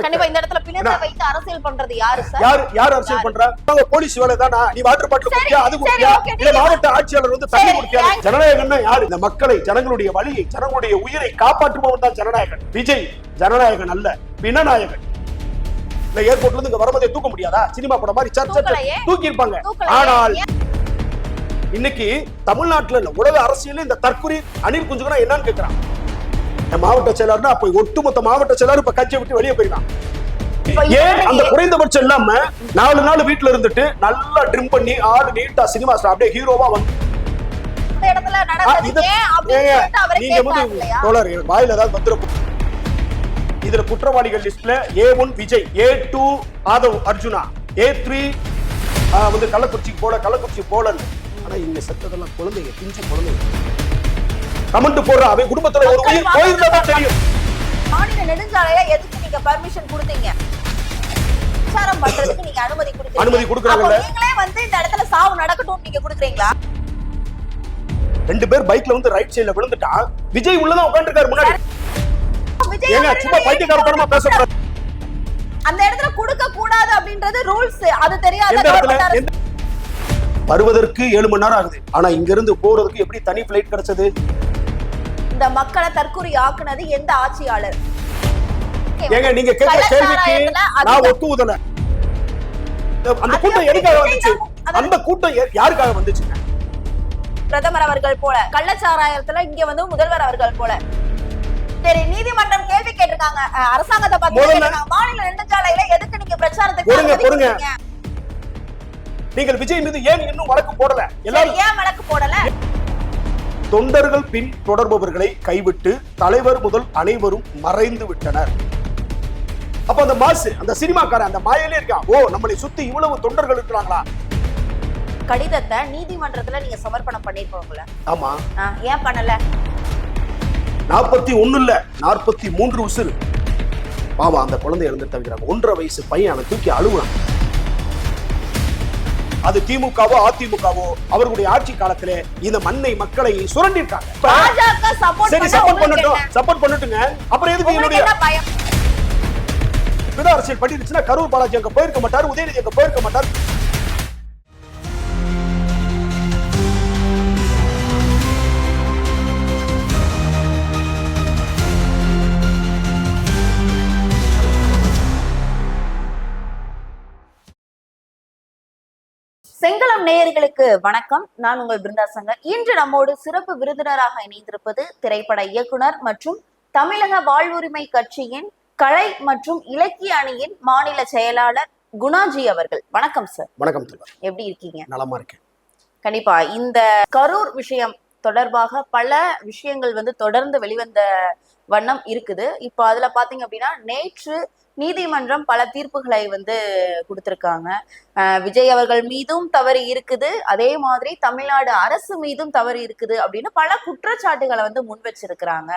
கண்டிப்பா இந்த இடத்துல பிணத்தை வைத்து அரசியல் பண்றது யாரு சார்? யார் அரசியல் பண்றா? போலீஸ் வேலை தானா? நீ வாட்டர் பாட்டில் குடியா, அது குடியா, இல்ல மாவட்ட ஆட்சியாளர் வந்து தண்ணி குடியா? ஜனநாயகம்னா யாரு? இந்த மக்களை, ஜனங்களுடைய வழியை, ஜனங்களுடைய உயிரை காப்பாற்றுபவன் தான் ஜனநாயகன். விஜய் ஜனநாயகன் அல்ல, பிணநாயகன். இந்த ஏர்போர்ட்ல இருந்து இங்க வரும்போதே தூக்க முடியாதா? சினிமா படம் மாதிரி தூக்கி இருப்பாங்க. ஆனால் இன்னைக்கு தமிழ்நாட்டுல இல்ல, உலக அரசியல் இந்த தற்கொலை அணில் குஞ்சுனா என்னன்னு கேக்குறான். மாவட்ட செயலாளர்னா அப்ப ஒட்டுமொத்த மாவட்ட செயலாளர் இப்ப கட்சியை விட்டு வெளியே போயிருக்கான். ஏன் அந்த குறைந்தபட்சம் இல்லாம 4 நாள் வீட்டுல இருந்துட்டு நல்லா ட்ரிம் பண்ணி ஆடு நீட்டா சினிமா அப்படியே ஹீரோவா வந்து நீங்க தோழர் வாயில ஏதாவது வந்துடும். இதுல குற்றவாளிகள் லிஸ்ட்ல A1 Vijay, A2 Aadhav Arjuna, A3 வந்து கள்ளக்குறிச்சி போல. ஆனா இங்க செத்ததெல்லாம் குழந்தைங்க, பிஞ்சு குழந்தைங்க. கமெண்ட் போடுற அவன் குடும்பத்துல ஒரு உயிர் போயிருந்தா தெரியும். மாநில நெடுஞ்சாலையில எதுக்கு நீங்க பர்மிஷன் கொடுத்தீங்க? பிரச்சாரம் பண்றதுக்கு நீங்க அனுமதி கொடுக்கறாங்கல்ல? நீங்களே வந்து இந்த இடத்துல சாவு நடக்கட்டும் நீங்க கொடுக்கறீங்களா? 2 பேர் பைக்ல வந்து ரைட் சைடுல விழுந்துட்டா விஜய் உள்ளதான் உட்கார்ந்திருக்காரு முன்னாடி. ஏங்க சும்மா பைத்தியக்காரத்தனமா பேசக்கூடாது. அந்த இடத்துல கொடுக்க கூடாது அப்படின்றது ரூல்ஸ். அது தெரியாத வருவதற்கு 7 மணி நேரம் ஆகுது. ஆனா இங்க இருந்து போறதுக்கு எப்படி தனி பிளைட் கிடைச்சது? இந்த மக்களை தற்கொலை ஆக்குனது எந்த ஆட்சியாளர்? ஏங்க நீங்க கேட்கிற கேள்விக்கு நான் ஒத்துவுதல. அந்த கூட்டம் எதுக்காக வந்துச்சு? அந்த கூட்டம் யாருக்காக வந்துச்சு? பிரதமர் அவர்கள் போல, கள்ளச்சாராயத்துல இங்க வந்து முதல்வர் அவர்கள் போல. சரி, நீதிமன்றம் கேள்வி கேட்டிருக்காங்க அரசாங்கத்தை பார்த்து, மாநில நெடுஞ்சாலையில எதுக்கு நீங்க பிரச்சாரத்துக்கு நீங்கள் விஜய் மீது ஏன் இன்னும் வழக்கு போடல? எல்லாரும் ஏன் வழக்கு போடல? தொண்டர்கள் பின் தொடர்பவர்களை கைவிட்டு தலைவர் முதல் அனைவரும் மறைந்து விட்டனர். அப்ப அந்த மாசு, அந்த சினிமாக்காரன் அந்த மாயிலே இருக்கான். ஓ, நம்மளை சுத்தி இவ்வளவு தொண்டர்கள் இருக்கிறாங்களா? கடிதத்தை நீதிமன்றத்துல நீங்க சமர்ப்பணம் பண்ணிருக்கீங்களா? ஆமா. ஏன் பண்ணல? 41 இல்ல 43 உசுறு. பாவம் அந்த குழந்தை இறந்து தவிக்கிறாங்க. 1.5 வயசு பையன் அவன் தூக்கி அழுவான். அது திமுகவோ அதிமுகவோ அவர்களுடைய ஆட்சி காலத்திலே இந்த மண்ணை மக்களை சுரண்டிருக்காங்க. சரி, சப்போர்ட் பண்ணட்டுங்க. அப்புறம் எதுக்கு என்னுடைய பிற அரசியல் பண்ணிருச்சுன்னா கரூர் பாலாஜி அங்க போயிருக்க மாட்டார், உதயநிதி அங்க போயிருக்க மாட்டார். செங்கலம் நேயர்களுக்கு வணக்கம். நான் உங்கள் பிருந்தா சங்கர். இன்று நம்மோடு சிறப்பு விருந்தினராக இணைந்திருப்பது திரைப்பட இயக்குனர் மற்றும் தமிழக வாழ்வுரிமை கட்சியின் கலை மற்றும் இலக்கிய அணியின் மாநில செயலாளர் குணாஜி அவர்கள். வணக்கம் சார். வணக்கம். எப்படி இருக்கீங்க? நலமா இருக்கேன். கண்டிப்பா இந்த கரூர் விஷயம் தொடர்பாக பல விஷயங்கள் வந்து தொடர்ந்து வெளிவந்த வண்ணம் இருக்குது. இப்போ அதுல பாத்தீங்க அப்படின்னா நேற்று நீதிமன்றம் பல தீர்ப்புகளை வந்து கொடுத்திருக்காங்க. விஜய் அவர்கள் மீதும் தவறு இருக்குது, அதே மாதிரி தமிழ்நாடு அரசு மீதும் தவறு இருக்குது அப்படின்னு பல குற்றச்சாட்டுகளை வந்து முன் வச்சிருக்கிறாங்க.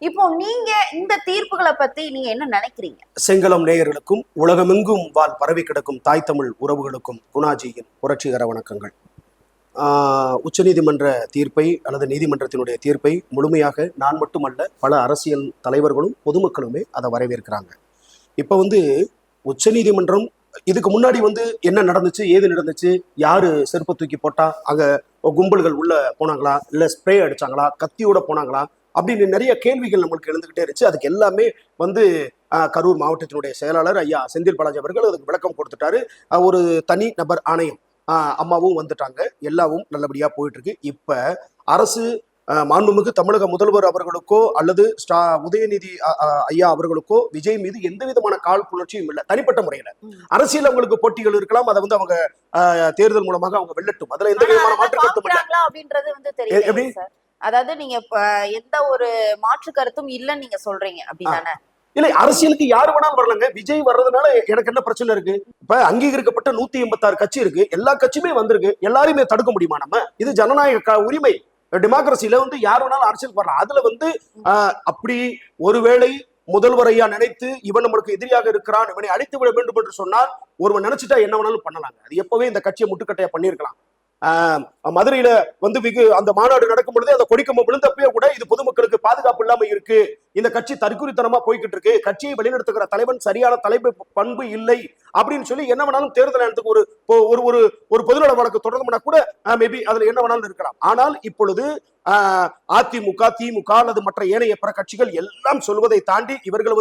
இப்போ நீங்க இந்த தீர்ப்புகளை பத்தி நீங்க என்ன நினைக்கிறீங்க? செங்கலம் நேயர்களுக்கும் உலகமெங்கும் வாழ் பரவி கிடக்கும் தாய் தமிழ் உறவுகளுக்கும் குணாஜியின் புரட்சிகர வணக்கங்கள். உச்சநீதிமன்ற தீர்ப்பை அல்லது நீதிமன்றத்தினுடைய தீர்ப்பை முழுமையாக நான் மட்டுமல்ல பல அரசியல் தலைவர்களும் பொதுமக்களுமே அதை வரவேற்கிறாங்க. இப்போ வந்து உச்சநீதிமன்றம் இதுக்கு முன்னாடி வந்து என்ன நடந்துச்சு, ஏது நடந்துச்சு, யாரு செருப்பை தூக்கி போட்டா, அங்க கும்பல்கள் உள்ள போனாங்களா, இல்ல ஸ்ப்ரே அடிச்சாங்களா, கத்தியோட போனாங்களா அப்படின்னு நிறைய கேள்விகள் நம்மளுக்கு எழுந்துகிட்டே இருந்துச்சு. அதுக்கு எல்லாமே வந்து கரூர் மாவட்டத்தினுடைய செயலாளர் ஐயா செந்தில் பாலாஜி அவர்கள் அதுக்கு விளக்கம் கொடுத்துட்டாரு. ஒரு தனி நபர் ஆணையம் அம்மாவும் வந்துட்டாங்க. எல்லாவும் நல்லபடியா போயிட்டு இருக்கு. இப்ப அரசு மாண்புமிகு தமிழக முதல்வர் அவர்களுக்கோ அல்லது உதயநிதி ஐயா அவர்களுக்கோ விஜய் மீது எந்த விதமான கால் புணர்ச்சியும் இல்லை. தனிப்பட்ட முறையில அரசியல் அவங்களுக்கு போட்டிகள் இருக்கலாம், அதை வந்து அவங்க தேர்தல் மூலமாக அவங்க வெல்லட்டும். அதுல எந்த விதமான மாற்று கருத்தும் அப்படின்றது வந்து தெரியும். அதாவது நீங்க எந்த ஒரு மாற்று கருத்தும் இல்லைன்னு நீங்க சொல்றீங்க அப்படிதானே? இல்ல, அரசியலுக்கு யாரு வேணாலும் வரலங்க. விஜய் வர்றதுனால எனக்கு என்ன பிரச்சனை இருக்கு? இப்ப அங்கீகரிக்கப்பட்ட 186 கட்சி இருக்கு, எல்லா கட்சியுமே வந்திருக்கு. எல்லாரையுமே தடுக்க முடியுமா நம்ம? இது ஜனநாயக உரிமை. டெமோக்ரஸில வந்து யார் வேணாலும் அரசியல் வரலாம். அதுல வந்து அப்படி ஒருவேளை முதல்வர் ஐயா நினைத்து இவன் நம்மளுக்கு எதிரியாக இருக்கிறான், இவனை அழித்து விட வேண்டும் என்று சொன்னால் ஒருவன் நினைச்சிட்டா என்ன வேணாலும் பண்ணலாங்க. அது எப்பவே இந்த கட்சியை முட்டுக்கட்டையா பண்ணிருக்கலாம். மதுரையில வந்து அந்த மாநாடு நடக்கும் பொழுது அந்த கொடிக்கம்பம் விழுந்தப்பே கூட இது பொதுமக்களுக்கு பாதுகாப்பு இல்லாம இருக்கு, இந்த கட்சி தற்குறித்தனமா போய்கிட்டு இருக்கு, கட்சியை வழிநடத்துகிற தலைவன் சரியான தலைமை பண்பு இல்லை அப்படின்னு சொல்லி என்ன வேணாலும் தேர்தல் நேரத்துக்கு ஒரு ஒரு பொதுநல வழக்கு தொடர்ந்தோம்னா கூட மேபி அதுல என்ன வேணாலும் இருக்கலாம். ஆனால் இப்பொழுது அதிமுக, திமுக அல்லது மற்ற ஏனைய பிற கட்சிகள் எல்லாம் சொல்வதை தாண்டி இவர்கள்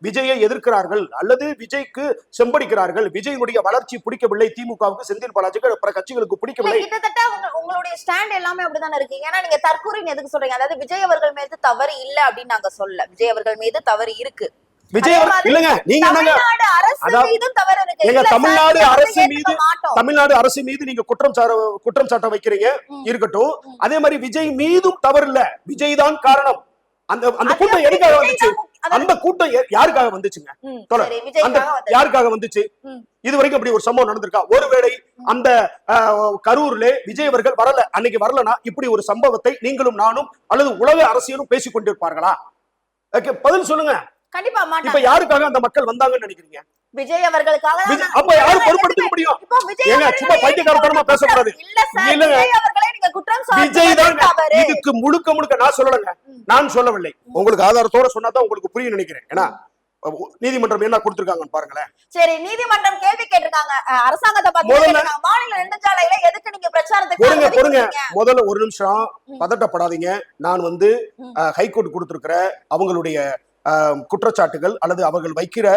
விஜயை எதிர்க்கிறார்கள் அல்லது விஜய்க்கு செம்படிக்கிறார்கள். விஜயனுடைய வளர்ச்சி பிடிக்கவில்லை, திமுகவுக்கு செந்தில் பாலாஜிக்கு பிற கட்சிகளுக்கு பிடிக்கவில்லை. கிட்டத்தட்ட உங்களுடைய ஸ்டாண்ட் எல்லாமே அப்படிதான் இருக்கு. ஏன்னா நீங்க தற்கூரின்னு எதுக்கு சொல்றீங்க? அதாவது விஜய் அவர்கள் மீது தவறு இல்ல அப்படின்னு நாங்க சொல்ல, விஜய் அவர்கள் மீது தவறு இருக்கு. விஜய் இல்லங்க, நீங்க தமிழ்நாடு அரசு மீதும் தவறு இருக்கு. எங்க தமிழ்நாடு அரசு மீது நீங்க குற்றம் சாட்ட வைக்கிறீங்க, இருக்கட்டும். அதே மாதிரி விஜய் மீதும் தவறு இல்ல, விஜய் தான் காரணம். அந்த கூட்டம் எதுக்காக வந்துச்சு? அந்த கூட்டம் யாருக்காக வந்துச்சுங்க? யாருக்காக வந்துச்சு? இது வரைக்கும் அப்படி ஒரு சம்பவம் நடந்திருக்கா? ஒருவேளை அந்த கரூர்ல விஜய் அவர்கள் வரல, அன்னைக்கு வரலனா இப்படி ஒரு சம்பவத்தை நீங்களும் நானும் அல்லது உலக அரசியலும் பேசிக் கொண்டிருப்பார்களா? பதில் சொல்லுங்க. கண்டிப்பா மாட்டாங்க. இப்ப யாருக்காக அந்த மக்கள் வந்தாங்கன்னு நினைக்கிறீங்க? விஜய் அவர்களுக்காக. அப்ப யாரு பொறுப்படுத்த முடியும்? ஏங்க சும்மா பைத்தியக்காரத்தனமா பேசக்கூடாது. விஜய் தான் இதுக்கு முழுக்க நான் சொல்லலங்க, நான் சொல்லவில்லை. உங்களுக்கு ஆதாரத்தோட சொன்னாதான் உங்களுக்கு புரியும் நினைக்கிறேன். ஏன்னா நீதிமன்றம் என்ன கொடுத்திருக்காங்கன்னு பாருங்களேன். சரி, நீதிமன்றம் கேள்வி கேட்டிருக்காங்க அரசாங்கத்தை பத்தி. மாநில நெடுஞ்சாலையில எதுக்கு நீங்க பிரச்சாரத்துக்கு பொறுங்க. முதல்ல ஒரு நிமிஷம் பதட்டப்படாதீங்க. நான் ஹைகோர்ட் கொடுத்திருக்கிற அவங்களுடைய குற்றச்சாட்டுகள் அல்லது அவர்கள் வைக்கிற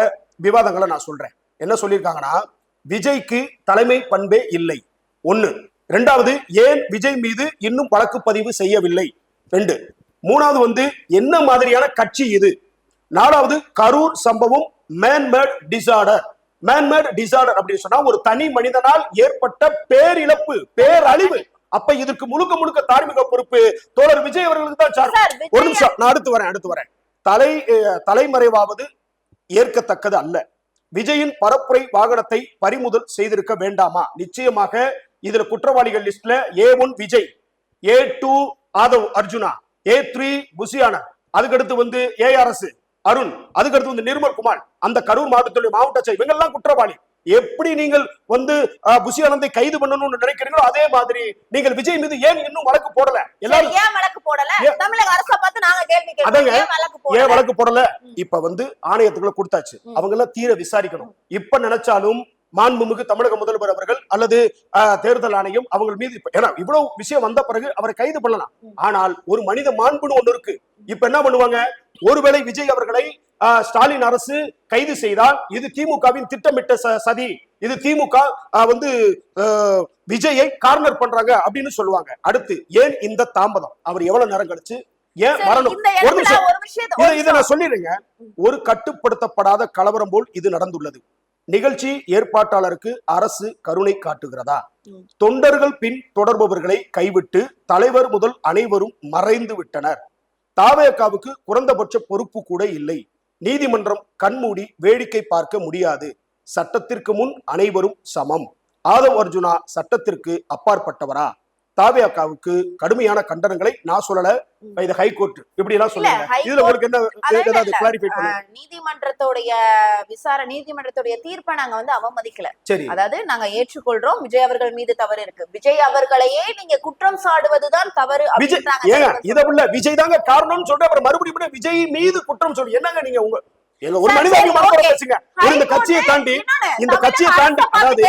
விவாதங்களை நான் சொல்றேன். என்ன சொல்லியிருக்காங்கன்னா, விஜய்க்கு தலைமை பண்பே இல்லை, ஒண்ணு. ரெண்டாவது, ஏன் விஜய் மீது இன்னும் வழக்கு பதிவு செய்யவில்லை, ரெண்டு. மூணாவது என்ன மாதிரியான கட்சி இது? நாலாவது, கரூர் சம்பவம் மேன்மேட் டிசார்டர். மேன்மேட் டிசார்டர் அப்படின்னு சொன்னா ஒரு தனி மனிதனால் ஏற்பட்ட பேரிழப்பு, பேரழிவு. அப்ப இதற்கு முழுக்க தார்மீக பொறுப்பு தோழர் விஜய் அவர்களுக்கு தான் சார். ஒரு நிமிஷம், நான் அடுத்து வரேன். தலைமறைவாவது ஏற்கத்தக்கது அல்ல. விஜயின் பரப்புரை வாகனத்தை பறிமுதல் செய்திருக்க வேண்டாமா? நிச்சயமாக இதுல குற்றவாளிகள் லிஸ்ட்ல A1 Vijay, A2 Aadhav Arjuna, A3 Bussy Anand, அதுக்கடுத்து ARS அருண், அதுக்கடுத்து நிர்மல் குமார், அந்த கரூர் மாவட்டத்துடைய மாவட்ட செயலர், இவங்க எல்லாம் குற்றவாளி. எப்படி நீங்கள் புசியானந்தை கைது பண்ணணும்னு நினைக்கிறீங்களோ அதே மாதிரி நீங்கள் விஜய் மீது ஏன் இன்னும் வழக்கு போடல? எல்லாரும் ஏன் வழக்கு போடல? தமிழக அரசை பார்த்து நாங்க கேள்வி கேட்கிறோம், ஏன் வழக்கு போடல? இப்ப ஆணையத்துக்குள்ள கொடுத்தாச்சு, அவங்க எல்லாம் தீர விசாரிக்கணும். இப்ப நினைச்சாலும் மாண்புமிகு தமிழக முதல்வர் அவர்கள் அல்லது தேர்தல் ஆணையம் அவங்க மீது ஏன்னா இவ்வளவு விஷயம் வந்த பிறகு அவரை கைது பண்ணலாம். ஆனால் ஒரு மனித மாண்புன்னு ஒண்ணு இருக்கு. இப்ப என்ன பண்ணுவாங்க? ஒருவேளை விஜய் அவர்களை ஸ்டாலின் அரசு கைது செய்தால் இது திமுகவின் திட்டமிட்ட சதி, இது திமுக விஜயை கார்னர் பண்றாங்க அப்படின்னு சொல்லுவாங்க. அடுத்து ஏன் இந்த தாமதம்? அவர் எவ்வளவு நேரம் கழிச்சு ஏன் வரணும்? ஒரு நிமிஷம், இதை நான் சொல்லிடுங்க. ஒரு கட்டுப்படுத்தப்படாத கலவரம் போல் இது நடந்துள்ளது. நிகழ்ச்சி ஏற்பாட்டாளருக்கு அரசு கருணை காட்டுகிறதா? தொண்டர்கள் பின் தொடர்பவர்களை கைவிட்டு தலைவர் முதல் அனைவரும் மறைந்து விட்டனர். தாவேகாவுக்கு குறைந்தபட்ச பொறுப்பு கூட இல்லை. நீதிமன்றம் கண்மூடி வேடிக்கை பார்க்க முடியாது. சட்டத்திற்கு முன் அனைவரும் சமம். ஆதவ் அர்ஜுனா சட்டத்திற்கு அப்பாற்பட்டவரா? தாவேகாவுக்கு கடுமையான கண்டனங்களை நான் சொல்லல, இது ஹைகோர்ட் இப்படி எல்லாம் சொல்லுங்க. இதுல உங்களுக்கு என்ன ஏதாவது கிளாரிஃபை பண்ணுங்க. நீதிமன்றத்துடைய தீர்ப்பை நாங்க அவமதிக்கல. சரி, அதாவது நாங்க ஏற்றுக்கொள்றோம் விஜய் அவர்கள் மீது தவறு இருக்கு. விஜய் அவர்களையே நீங்க குற்றம் சாடுவதுதான் தவறு. இதை உள்ள விஜய் தாங்க காரணம்னு சொல்ற அப்புறம் மறுபடியும் விஜய் மீது குற்றம் சொல்லி என்னங்க நீங்க ஒரு மனிதன் பேசுங்க. இந்த கட்சியை தாண்டி அதாவது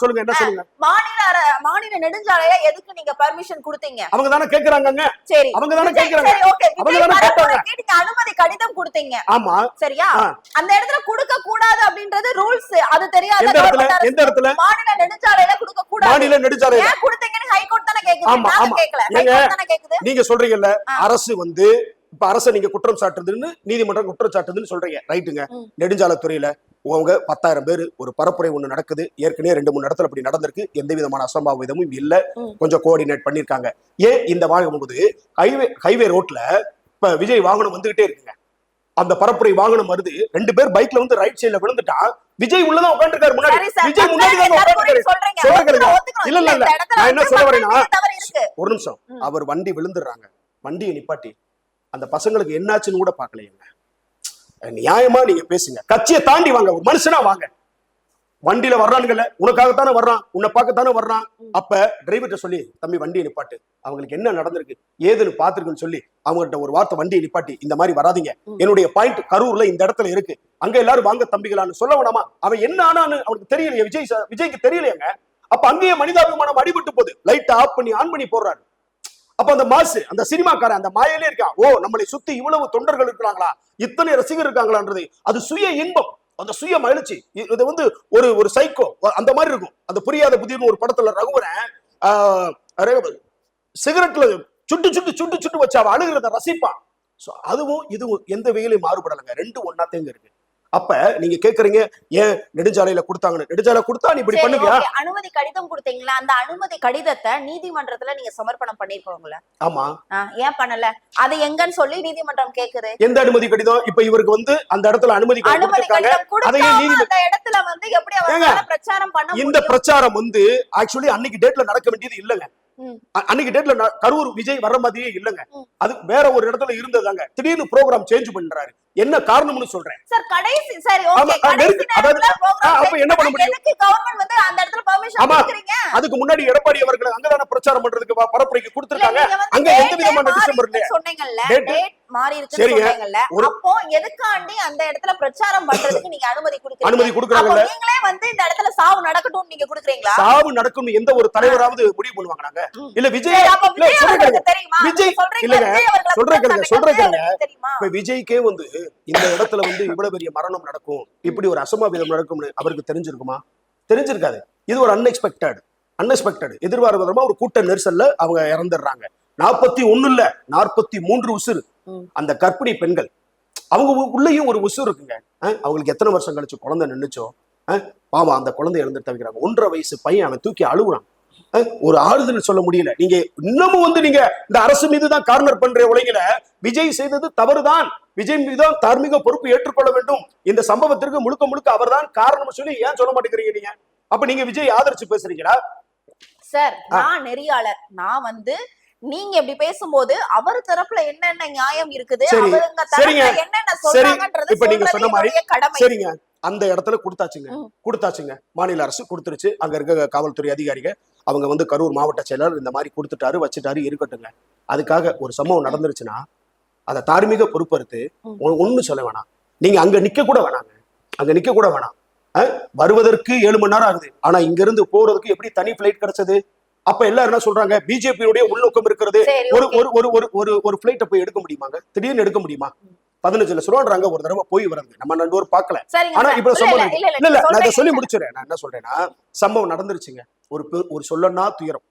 சொல்லுங்க, என்ன சொல்லுங்க? மாநில நெடுஞ்சாலையை எதுக்கு நீங்க பெர்மிஷன் கொடுத்தீங்க? அவங்க தானே கேக்குறாங்க. சரி, அவங்க தானே கேக்குறாங்க. அவங்க தானே கேட்டாங்க. நீங்க அனுமதி கடிதம் கொடுத்தீங்க. ஆமா, சரியா? அந்த இடத்துல கொடுக்க கூடாது அப்படின்றது ரூல்ஸ். அது தெரியாத எந்த இடத்துல மாநில நெடுஞ்சாலையில கொடுக்க கூடாது. மாநில நெடுஞ்சாலையில ஏன் கொடுத்தீங்கன்னு ஹைகோர்ட் தானே கேக்குது. நான் கேக்கல, ஹைகோர்ட் தானே கேக்குது. நீங்க சொல்றீங்கல்ல அரசு இப்ப அரசு நீங்க குற்றம் சாட்டுறதுன்னு நீதிமன்றம் குற்றம் சாட்டுறதுன்னு சொல்றீங்க, ரைட்டுங்க. நெடுஞ்சாலைத்துறையில உங்க 10,000 பேர் ஒரு பரப்புரை ஒண்ணு நடக்குது. ஏற்கனவே 2-3 இடத்துல அப்படி நடந்திருக்கு. எந்த விதமான அசம்பாவிதமும் இல்ல, கொஞ்சம் கோஆர்டினேட் பண்ணிருக்காங்க. ஏன் இந்த வாங்கும்போது ஹைவே ரோட்ல இப்ப விஜய் வாகனம் வந்துகிட்டே இருக்குங்க. அந்த பரப்புரை வாகனம் வருது, 2 பேர் பைக்ல ரைட் சைடுல விழுந்துட்டா விஜய் உள்ளதான் உட்காந்துருக்காரு முன்னாடி. விஜய் முன்னாடி தான் உட்காந்துருக்காரு. இல்ல இல்ல இல்ல, நான் என்ன சொல்ல வரேன்னா, ஒரு நிமிஷம், அவர் வண்டி விழுந்துடுறாங்க, வண்டியை நிப்பாட்டி அந்த பசங்களுக்கு என்னாச்சுன்னு கூட பாக்கலைங்க. நியாயமா நீங்க பேசுங்க, கட்சியை தாண்டி வாங்க, ஒரு மனுஷனா வாங்க. வண்டியில வர்றானுங்கல்ல, உனக்காகத்தானே வர்றான், உன்னை பார்க்கத்தானே வர்றான். அப்ப டிரைவர்கிட்ட சொல்லி தம்பி வண்டியை நிப்பாட்டு, அவங்களுக்கு என்ன நடந்திருக்கு ஏதுன்னு பாத்துருக்குன்னு சொல்லி அவங்ககிட்ட ஒரு வார்த்தை வண்டியை நிப்பாட்டி இந்த மாதிரி வராதீங்க, என்னுடைய பாயிண்ட் கரூர்ல இந்த இடத்துல இருக்கு, அங்க எல்லாரும் வாங்க தம்பிகளான்னு சொல்ல வேணாமா? அவன் என்ன ஆனான்னு அவனுக்கு தெரியலையே, விஜய்க்கு தெரியலையாங்க. அப்ப அங்கேயே மனிதாபிமானம் அடிபட்டு போகுது. லைட் ஆஃப் பண்ணி ஆன் பண்ணி போடுறாரு. அப்ப அந்த மாசு, அந்த சினிமாக்காரன் அந்த மாயிலே இருக்கான். ஓ, நம்மளை சுத்தி இவ்வளவு தொண்டர்கள் இருக்கிறாங்களா, இத்தனை ரசிகர் இருக்காங்களான்றது அது சுய இன்பம், அந்த சுய மகிழ்ச்சி. இது வந்து ஒரு ஒரு சைக்கோ அந்த மாதிரி இருக்கும். அந்த புரியாத புதிர்னு ஒரு படத்துல ரகுவரன் சிகரெட்ல சுட்டு சுட்டு சுட்டு சுட்டு வச்சு அவன் அழுகிறத ரசிப்பான். அதுவும் இதுவும் எந்த வகையிலும் மாறுபடலைங்க, ரெண்டு ஒன்னாத்தேங்க இருக்கு. அப்ப நீங்க கேக்குறீங்க ஏன் நெடுஞ்சாலையில கொடுத்தாங்கன்னு. நெடுஞ்சாலை கொடுத்தா நீ இப்படி பண்ணுவியா? அனுமதி கடிதம் கொடுத்தீங்களா? அந்த அனுமதி கடிதத்தை நீதிமன்றத்துல நீங்க சமர்ப்பணம் பண்ணிருக்கோங்களா? ஆமா. ஏன் பண்ணல? அது எங்கன்னு சொல்லி நீதிமன்றம் கேக்குது. எந்த அனுமதி கடிதம்? இப்ப இவருக்கு வந்து அந்த இடத்துல அனுமதி கடிதம் கொடுத்தாங்க. அந்த இடத்துல வந்து எப்படி அவரால பிரச்சாரம் பண்ண? இந்த பிரச்சாரம் வந்து ஆக்சுவலி அன்னைக்கு டேட்ல நடக்க வேண்டியது இல்லங்க. அன்னைக்கு டேட்ல கரூர் விஜய் வர்ற மாதிரியே இல்லங்க. அது வேற ஒரு இடத்துல இருந்ததாங்க. திடீர்னு ப்ரோகிராம் சேஞ்ச் பண்றாரு. என்ன காரணம்னு சொல்றேன் சார். கடைசி சரி ஓகே, அப்ப என்ன பண்ண முடியும்? எதுக்கு கவர்மெண்ட் வந்து அந்த இடத்துல பெர்மிஷன் கொடுக்கறீங்க? அதுக்கு முன்னாடி எடப்பாடி அவர்கள் அங்கதான பிரச்சாரம் பண்றதுக்கு பரப்புரைக்கு கொடுத்திருக்காங்க. அங்க எந்த விதமான டிசம்பர் இல்ல சொன்னீங்கல்ல, டேட் மாறி இருக்குன்னு சொன்னீங்கல்ல, அப்போ எதுக்காண்டி அந்த இடத்துல பிரச்சாரம் பண்றதுக்கு நீங்க அனுமதி கொடுக்கறீங்க? அனுமதி கொடுக்கறாங்கல்ல. நீங்களே வந்து இந்த இடத்துல சாவு நடக்கட்டும் நீங்க கொடுக்கறீங்களா? சாவு நடக்கும் எந்த ஒரு தலைவராவது முடிவு பண்ணுவாங்கறாங்க? இல்ல விஜய் தெரியுமா? விஜய் இல்லங்க, சொல்றேன். இப்ப விஜய்க்கே வந்து இந்த இடத்துல வந்து இவ்வளவு பெரிய மரணம் நடக்கும், இப்படி ஒரு அசம்பாவிதம் நடக்கும்னு அவருக்கு தெரிஞ்சிருக்குமா? தெரிஞ்சிருக்காது. இது ஒரு அன்எக்ஸ்பெக்டட் எதிர்பாராத விதமா ஒரு கூட்ட நெரிசல்ல அவங்க இறந்துடுறாங்க. 41 இல்ல 43 உசுறு. அந்த கர்ப்பிணி பெண்கள் அவங்க உள்ளேயும் ஒரு உசுறு இருக்குங்க. அவங்களுக்கு எத்தனை வருஷம் கழிச்சு குழந்தை நின்னுச்சோ, பாவம் அந்த குழந்தை இழந்து தவிக்கிறாங்க. 1.5 வயசு பையன் அவன் தூக்கி அழுகுறான். ஒரு ஆறுதல் சொல்ல முடியல. நீங்க இன்னமும் வந்து நீங்க இந்த அரசு மீதுதான் கார்னர் பண்ற உலகில விஜய் செய்தது தவறுதான், விஜய் மீதுதான் தார்மீக பொறுப்பு ஏற்றுக்கொள்ள வேண்டும், இந்த சம்பவத்திற்கு முழுக்க முழுக்க அவர் தான் காரணம் சொல்லி ஏன் சொல்ல மாட்டேங்கிறீங்க நீங்க? அப்ப நீங்க விஜய் ஆதரிச்சு பேசுறீங்களா? சார், நான் நெறியாளர். நான் வந்து நீங்க இப்படி பேசும்போது அவர் தரப்புல என்னென்ன நியாயம் இருக்குது, அவங்க தரப்புல என்னென்ன சொல்றாங்கன்றது இப்ப நீங்க சொன்ன மாதிரி சரிங்க. அந்த இடத்துல கொடுத்தாச்சுங்க. மாநில அரசு கொடுத்துருச்சு. அங்க இருக்க காவல்துறை அதிகாரிகள் அவங்க வந்து கரூர் மாவட்ட செயலர் இந்த மாதிரி கொடுத்துட்டாரு வச்சுட்டாரு இருக்கட்டுங்க. அதுக்காக ஒரு சம்பவம் நடந்துருச்சுன்னா அதை தார்மீக பொறுப்பறுத்து ஒண்ணு சொல்ல வேணாம். நீங்க அங்க நிக்க கூட வேணாம். வருவதற்கு 7 மணி நேரம் ஆகுது. ஆனா இங்க இருந்து போறதுக்கு எப்படி தனி பிளைட் கிடைச்சது? அப்ப எல்லாரும் என்ன சொல்றாங்க, பிஜேபியுடைய உள்நோக்கம் இருக்கிறது. ஒரு பிளைட்டை போய் எடுக்க முடியுமாங்க? திடீர்னு எடுக்க முடியுமா? 15 லட்சம் ரூபான்றாங்க ஒரு தடவை போய் வரது. நம்ம 2 பேர் பார்க்கல. ஆனா இப்ப சம்பவம் இல்ல, நான் இதை சொல்லி முடிச்சிடறேன். நான் என்ன சொல்றேன்னா, சம்பவம் நடந்துருச்சுங்க. ஒரு சொல்லனா துயரம்,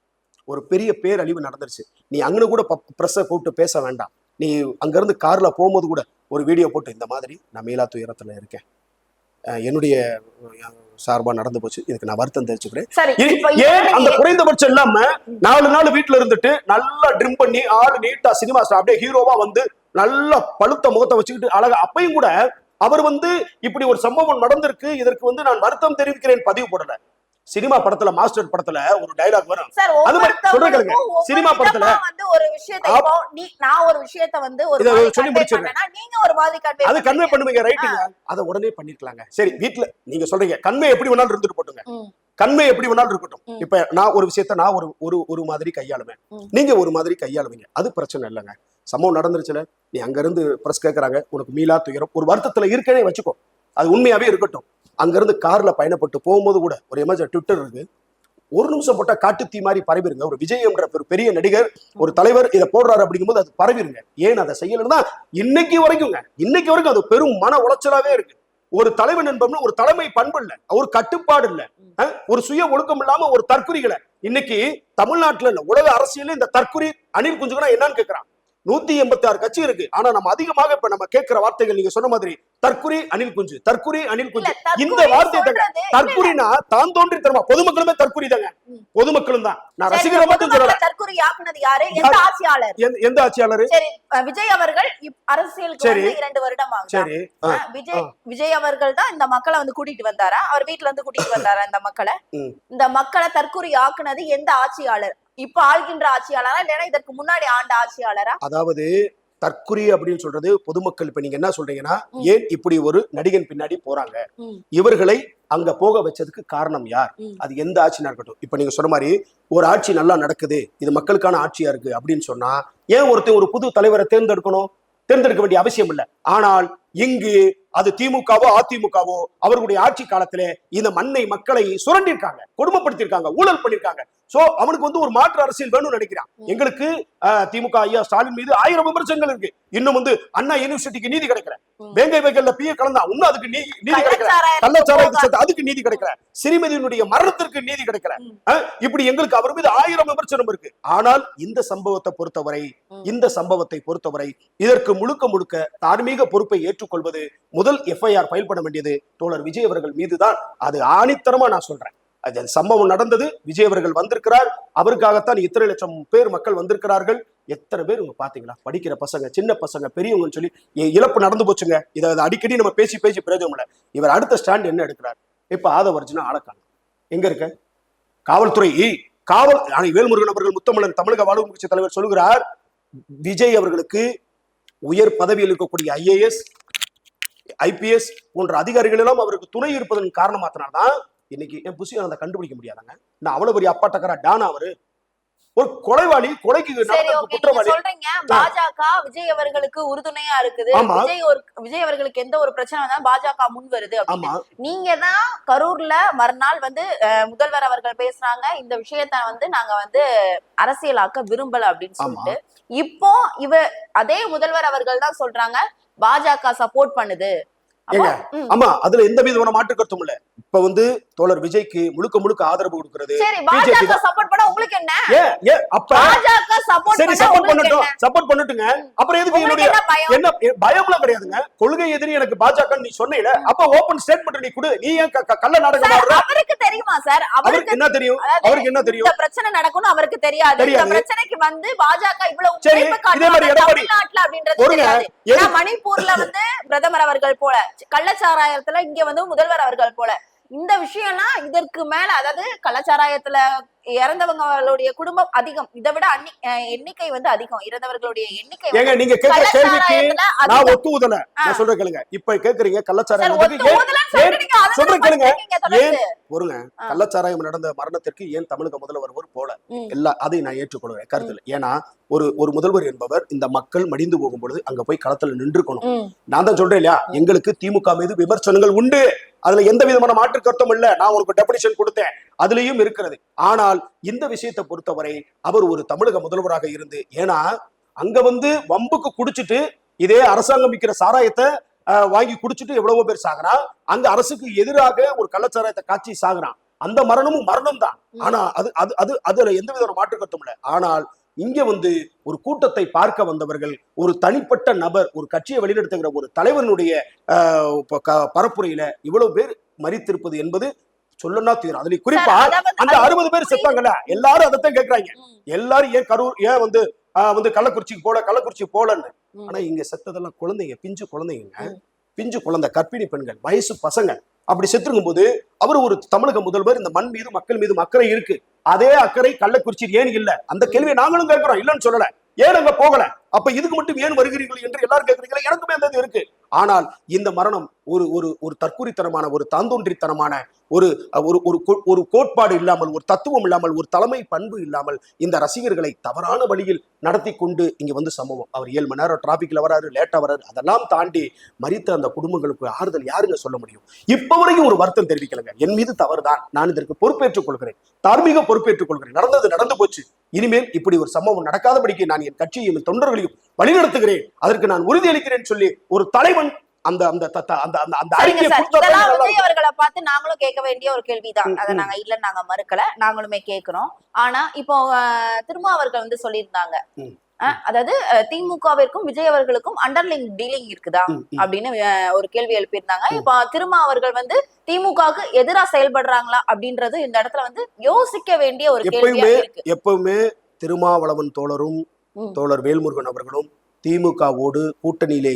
ஒரு பெரிய பேரழிவு நடந்துருச்சு. நீ அங்கன்னு கூட பிரஸை கூப்பிட்டு பேச வேண்டாம். நீ அங்க இருந்து கார்ல போகும்போது கூட ஒரு வீடியோ போட்டு இந்த மாதிரி நான் மீளா துயரத்துல இருக்கேன், என்னுடைய சார்பா நடந்து போச்சு, இதுக்கு நான் வருத்தம் தெரிவிச்சுக்கிறேன். ஏன் அந்த குறைந்தபட்சம் இல்லாம 4 நாள் வீட்டுல இருந்துட்டு நல்லா ட்ரிம் பண்ணி ஆளு நீட்டா சினிமா அப்படியே ஹீரோவா வந்து நல்லா பழுத்த முகத்தை வச்சுக்கிட்டு அழகா, அப்பையும் கூட அவர் வந்து இப்படி ஒரு சம்பவம் நடந்திருக்கு, இதற்கு வந்து நான் வருத்தம் தெரிவிக்கிறேன் பதிவு போடல. சினிமா படத்துல, மாஸ்டர் படத்துல ஒரு டயலாக் வரும். அது மாதிரி சொல்றேன். சினிமா படத்துல வந்து ஒரு விஷயத்தை நான் ஒரு விஷயத்தை வந்து ஒரு சொல்லி முடிச்சிடுறேன். நீங்க ஒரு மாதிரி அது கன்வே பண்ணுவீங்க, ரைட்டுங்க. அதை உடனே பண்ணிருக்கலாங்க. சரி, வீட்டுல நீங்க சொல்றீங்க கன்வே எப்படி வேணாலும் இருந்துட்டு போட்டுங்க, கன்வே எப்படி வேணாலும் இருக்கட்டும். இப்ப நான் ஒரு விஷயத்த நான் ஒரு மாதிரி கையாளுவேன், நீங்க ஒரு மாதிரி கையாளுவீங்க, அது பிரச்சனை இல்லைங்க. சம்பவம் நடந்துருச்சுல, நீ அங்க இருந்து பிரஸ் கேட்கறாங்க, உனக்கு மீளா துயரம் ஒரு வருத்தத்துல இருக்கனே வச்சுக்கோ, அது உண்மையாவே இருக்கட்டும். அங்க இருந்து கார்ல பயணப்பட்டு போகும்போது கூட ஒரு எமர்ஜென்சி ட்விட்டர் இருக்கு, 1 நிமிஷம் போட்டா காட்டுத்தீ மாதிரி பரவிருங்க. ஒரு விஜய் என்ற ஒரு பெரிய நடிகர், ஒரு தலைவர் இதை போடுறாரு அப்படிங்கும்போது அது பரவிருங்க. ஏன் அதை செய்யலன்னா இன்னைக்கு வரைக்கும் அது பெரும் மன உளைச்சலாவே இருக்கு. ஒரு தலைவன் என்பவன் ஒரு தலைமை பண்பு இல்ல, ஒரு கட்டுப்பாடு இல்ல, ஒரு சுய ஒழுக்கம் இல்லாம ஒரு தற்குறிகளை இன்னைக்கு தமிழ்நாட்டுல இல்ல உலக அரசியல இந்த தற்குறி அணில் குஞ்சுனா என்னன்னு கேட்கிறான். 186 கட்சி இருக்கு. ஆனா நம்ம அதிகமாக இப்ப நம்ம கேட்கிற வார்த்தைகள் நீங்க சொன்ன மாதிரி தற்குறி அணில் குஞ்சு. இந்த வார்த்தை தற்குறினா தான் தோன்றி தருமா, பொதுமக்களுமே தற்குறி தாங்க, பொதுமக்களும் தான். நான் ரசிகரை மட்டும் சொல்லல. தற்குறி ஆக்குனது யாரு? எந்த ஆட்சியாளர்? எந்த ஆட்சியாளர்? சரி, விஜய் அவர்கள் அரசியலுக்கு வந்து 2 வருடம் ஆகுது. சரி, விஜய் அவர்கள் தான் இந்த மக்களை வந்து கூட்டிட்டு வந்தாரா? அவர் வீட்டுல இருந்து கூட்டிட்டு வந்தாரா இந்த மக்களை தற்குறி ஆக்குனது எந்த ஆட்சியாளர்? இப்ப ஆள்கின்ற ஆட்சியாளரா இல்லைன்னா இதற்கு முன்னாடி ஆண்ட ஆட்சியாளரா? அதாவது தற்குறி அப்படின்னு சொல்றது பொதுமக்கள் இப்ப நீங்க என்ன சொல்றீங்கன்னா ஏன் இப்படி ஒரு நடிகன் பின்னாடி போறாங்க, இவர்களை அங்க போக வச்சதுக்கு காரணம் யார், அது எந்த ஆட்சியா இருக்கட்டும். இப்ப நீங்க சொன்ன மாதிரி ஒரு ஆட்சி நல்லா நடக்குது, இது மக்களுக்கான ஆட்சியா இருக்கு அப்படின்னு சொன்னா ஏன் ஒருத்தர் ஒரு புது தலைவரை தேர்ந்தெடுக்க வேண்டிய அவசியம் இல்லை. ஆனால் இங்கு அது திமுகவோ அதிமுகவோ அவர்களுடைய ஆட்சி காலத்திலே இந்த மண்ணை மக்களை சுரண்டிருக்காங்க, கொடுமைப்படுத்திருக்காங்க, ஊழல் பண்ணிருக்காங்க. சோ அவனுக்கு வந்து ஒரு மாற்று அரசியல் வேணும்னு நினைக்கிறான். எங்களுக்கு திமுக ஐயா ஸ்டாலின் மீது 1000 விமர்சனங்கள் இருக்கு. இன்னும் வந்து அண்ணா யூனிவர்சிட்டிக்கு நீதி கிடைக்கல, வேங்கை வகையில பிஏ கலந்தா இன்னும் அதுக்கு நீதி கிடைக்கல, கள்ளச்சாராயத்துக்கு அதுக்கு நீதி கிடைக்கல, சிறுமியினுடைய மரணத்திற்கு நீதி கிடைக்கல. இப்படி எங்களுக்கு அவர் மீது 1000 விமர்சனம் இருக்கு. ஆனால் இந்த சம்பவத்தை பொறுத்தவரை இதற்கு முழுக்க தார்மீக பொறுப்பை ஏற்றுக்கொள்வது முதல் எஃப்ஐஆர் ஃபைல் பண்ண வேண்டியது தோழர் விஜய் அவர்கள் மீதுதான். அது ஆணித்தரமா நான் சொல்றேன். அது சம்பவம் நடந்தது, விஜய் அவர்கள் வந்திருக்கிறார், அவருக்காகத்தான் இத்தனை லட்சம் பேர் மக்கள் வந்திருக்கிறார்கள். எத்தனை பேர் உங்க பாத்தீங்களா, படிக்கிற பசங்க, சின்ன பசங்க, பெரியவங்கன்னு சொல்லி இழப்பு நடந்து போச்சுங்க. இதை அடிக்கடி நம்ம பேசி பிரயோஜனம் இல்லை. இவர் அடுத்த ஸ்டாண்ட் என்ன எடுக்கிறார்? இப்ப ஆதவர்ஜுனா ஆளக்கான எங்க இருக்க காவல்துறை வேல்முருகன் அவர்கள் முத்தமிழன் தமிழக வாழ்வு கட்சி தலைவர் சொல்கிறார், விஜய் அவர்களுக்கு உயர் பதவியில் இருக்கக்கூடிய IAS IPS போன்ற அதிகாரிகள் எல்லாம் அவருக்கு துணை இருப்பதன் காரணமாத்தினால்தான் இன்னைக்கு என் புசியை அதை கண்டுபிடிக்க முடியாதாங்க. நான் அவ்வளவு பெரிய அப்பாட்டக்காரா டானா அவரு ஒரு கொலைவாளி, கொலைக்கு குற்றவாளி. சொல்றீங்க பாஜக விஜய் அவர்களுக்கு உறுதுணையா இருக்குது, விஜய் அவர்களுக்கு எந்த ஒரு பிரச்சனை வந்தாலும் பாஜக முன் வருது. நீங்க தான் கரூர்ல மறுநாள் வந்து முதல்வர் அவர்கள் பேசுறாங்க, இந்த விஷயத்த வந்து நாங்க வந்து அரசியலாக்க விரும்பல அப்படின்னு சொல்லிட்டு. இப்போ அதே முதல்வர் அவர்கள் தான் சொல்றாங்க பாஜக சப்போர்ட் பண்ணுது. ஆமா, அதுல எந்த விதமான மாற்று கருத்தும் இல்ல. இப்ப வந்து தோழர் விஜய்க்கு முழுக்க ஆதரவு கொடுக்கிறது சப்போர்ட் பண்ண உங்களுக்கு என்ன? சப்போர்ட் பண்ணட்டுங்க. அப்புறம் எதுக்கு என்னுடைய என்ன பயம்லாம் கிடையாதுங்க. கொள்கை எதிரி எனக்கு பாஜக நீ சொன்னீல, அப்ப ஓபன் ஸ்டேட்மெண்ட் நீ கொடு. நீ ஏன் கள்ள நாடகம் ஆடுற? அவருக்கு தெரியுமா சார்? அவருக்கு என்ன தெரியும்? அவருக்கு என்ன தெரியும்? இந்த பிரச்சனை நடக்கும்னு அவருக்கு தெரியாது. இந்த பிரச்சனைக்கு வந்து பாஜக இவ்வளவு இதே மாதிரி எடப்பாடி அப்படின்றது மணிப்பூர்ல வந்து பிரதமர் அவர்கள் போல, கள்ளச்சாராயத்துல இங்க வந்து முதல்வர் அவர்கள் போல, இந்த விஷயம்லாம் இதற்கு மேல, அதாவது கள்ளச்சாராயத்துல இறந்தவங்களுடைய குடும்பம் அதிகம், இதை விட எண்ணிக்கை வந்து அதிகம், இறந்தவர்களுடைய எண்ணிக்கை. நீங்க கேட்கிற கேள்விக்கு நான் ஒத்துதல, நான் சொல்றேன் கேளுங்க. இப்ப கேக்குறீங்க கள்ளச்சாராயம் சொல்றேன் கேளுங்க. ஏன் பொறுங்க, கள்ளச்சாராயம் நடந்த மரணத்திற்கு ஏன் தமிழக முதல்வர் போல எல்லா அதையும் நான் ஏற்றுக்கொள்கிறேன் கருத்துல. ஏன்னா ஒரு முதல்வர் என்பவர் இந்த மக்கள் மடிந்து போகும் பொழுது அங்க போய் களத்துல நின்றுக்கணும். நான் தான் சொல்றேன் இல்லையா, எங்களுக்கு திமுக மீது விமர்சனங்கள் உண்டு, அதுல எந்த விதமான மாற்று கருத்தும் இல்ல. நான் உங்களுக்கு டெபினிஷன் கொடுத்தேன், அதுலயும் இருக்கிறது. ஆனால் இந்த விஷயத்தை பொறுத்தவரை அவர் ஒரு தமிழக முதல்வராக இருந்து, ஏன்னா அங்க வந்து வம்புக்கு குடிச்சிட்டு இதே அரசாங்கம் விற்கிற சாராயத்தை வாங்கி குடிச்சிட்டு எவ்வளவோ பேர் சாகுறான். அங்க அரசுக்கு எதிராக ஒரு கள்ளச்சாராயத்தை காட்சி சாகுறான். அந்த மரணமும் மரணம் தான். ஆனா அதுல எந்த விதமான மாற்று கருத்தும் இல்லை. ஆனால் இங்க வந்து ஒரு கூட்டத்தை பார்க்க வந்தவர்கள், ஒரு தனிப்பட்ட நபர், ஒரு கட்சியை வழிநடத்துகிற ஒரு தலைவனுடைய பரப்புரையில இவ்வளவு பேர் மரித்திருப்பது என்பது சொல்லனா தீரும். அதுல குறிப்பா அந்த 60 பேர் செத்தாங்கல்ல, எல்லாரும் அதைத்தான் கேட்கறாங்க. எல்லாரும் ஏன் கரூர், ஏன் வந்து கள்ளக்குறிச்சி போலன்னு. ஆனா இங்க செத்ததெல்லாம் குழந்தைங்க, பிஞ்சு குழந்தை, கர்ப்பிணி பெண்கள், வயசு பசங்க. அப்படி செத்துருக்கும் போது அவர் ஒரு தமிழக முதல்வர், இந்த மண் மீது மக்கள் மீது அக்கறை இருக்கு. அதே அக்கறை கள்ளக்குறிச்சி ஏன் இல்ல? அந்த கேள்வியை நாங்களும் கேட்கிறோம், இல்லன்னு சொல்லல. ஏன் அங்க போகல? அப்ப இதுக்கு மட்டும் ஏன் வருகிறீர்கள் என்று எல்லாரும் கேட்கறீங்களா? எனக்குமே அந்த இருக்கு. ஆனால் இந்த மரணம் ஒரு தற்குறித்தனமான, ஒரு தாந்தோன்றித்தனமான, ஒரு கோட்பாடு இல்லாமல், ஒரு தத்துவம் இல்லாமல், ஒரு தலைமை பண்பு இல்லாமல் இந்த ரசிகர்களை தவறான வழியில் நடத்தி கொண்டு இங்க வந்து சம்பவம். அவர் 7 மணி நேரம் டிராபிக்ல வராரு, லேட்டா வராரு, அதெல்லாம் தாண்டி மரித்த அந்த குடும்பங்களுக்கு ஆறுதல் யாருங்க சொல்ல முடியும்? இப்ப வரைக்கும் ஒரு வருத்தம் தெரிவிக்கலங்க. என் மீது தவறுதான், நான் இதற்கு பொறுப்பேற்றுக் கொள்கிறேன், தார்மீக பொறுப்பேற்றுக் கொள்கிறேன். நடந்து போச்சு. இனிமேல் இப்படி ஒரு சம்பவம் நடக்காதபடிக்கு நான் என் கட்சியையும் என் தொண்டர்களையும் வழிநடத்துகிறேன், அதற்கு நான் உறுதியளிக்கிறேன் சொல்லி ஒரு தலைவன் அவர்களை பார்த்து நாங்களும் கேட்க வேண்டிய ஒரு கேள்விதான். அதை நாங்க இல்லன்னு நாங்க மறுக்கல, நாங்களுமே கேட்கிறோம். ஆனா இப்போ திருமாவர்கள் வந்து சொல்லியிருந்தாங்க, அதாவது திமுகவிற்கும் விஜய் அவர்களுக்கும் அண்டர்லைங் டீலிங் இருக்குதா அப்படின்னு ஒரு கேள்வி எழுப்பியிருந்தாங்க. இப்ப திருமாவர்கள் வந்து திமுகவுக்கு எதிராக செயல்படுறாங்களா அப்படின்றது இந்த இடத்துல வந்து யோசிக்க வேண்டிய ஒரு கேள்வியா இருக்கு. எப்பவுமே திருமாவளவன் தோழரும் தோழர் வேல்முருகன் அவர்களும் திமுகவோடு கூட்டணியிலே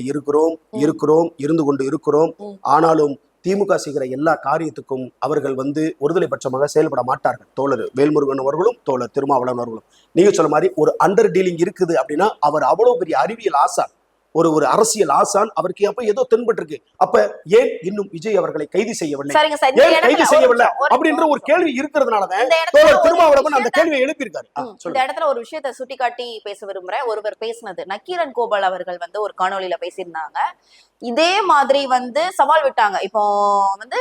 இருந்து கொண்டு இருக்கிறோம். ஆனாலும் திமுக செய்கிற எல்லா காரியத்துக்கும் அவர்கள் வந்து ஒருதலை பட்சமாக செயல்பட மாட்டார்கள். தோழர் வேல்முருகன் அவர்களும் தோழர் திருமாவளவன் அவர்களும் நீங்க சொல்ல மாதிரி ஒரு அண்டர் டீலிங் இருக்குது அப்படின்னா அவர் அவ்வளவு பெரிய அறிவியல் ஆசார். ஒரு அரசியல் ஆசான், அவருக்கு அப்ப ஏதோ தென்பட்டு இருக்கு. அப்ப ஏன் இன்னும் விஜய் அவர்களை கைது செய்யவில்லை, சரிங்க சார், இந்த ஏன் கைது இடத்துல செய்யவில்லை ஒரு அப்படின்ற ஒரு கேள்வி இருக்கிறதுனாலதான் இந்த இடத்துல தோழர் ஒரு திருமாவளவன் அந்த விஷயத்தை கேள்வியை எழுப்பியிருக்காரு. இந்த இடத்துல ஒரு விஷயத்தை சுட்டிக்காட்டி பேச விரும்புறேன். ஒருவர் பேசினது, நக்கீரன் கோபால் அவர்கள் வந்து ஒரு காணொலியில பேசியிருந்தாங்க. இதே மாதிரி வந்து சவால் விட்டாங்க. இப்போ வந்து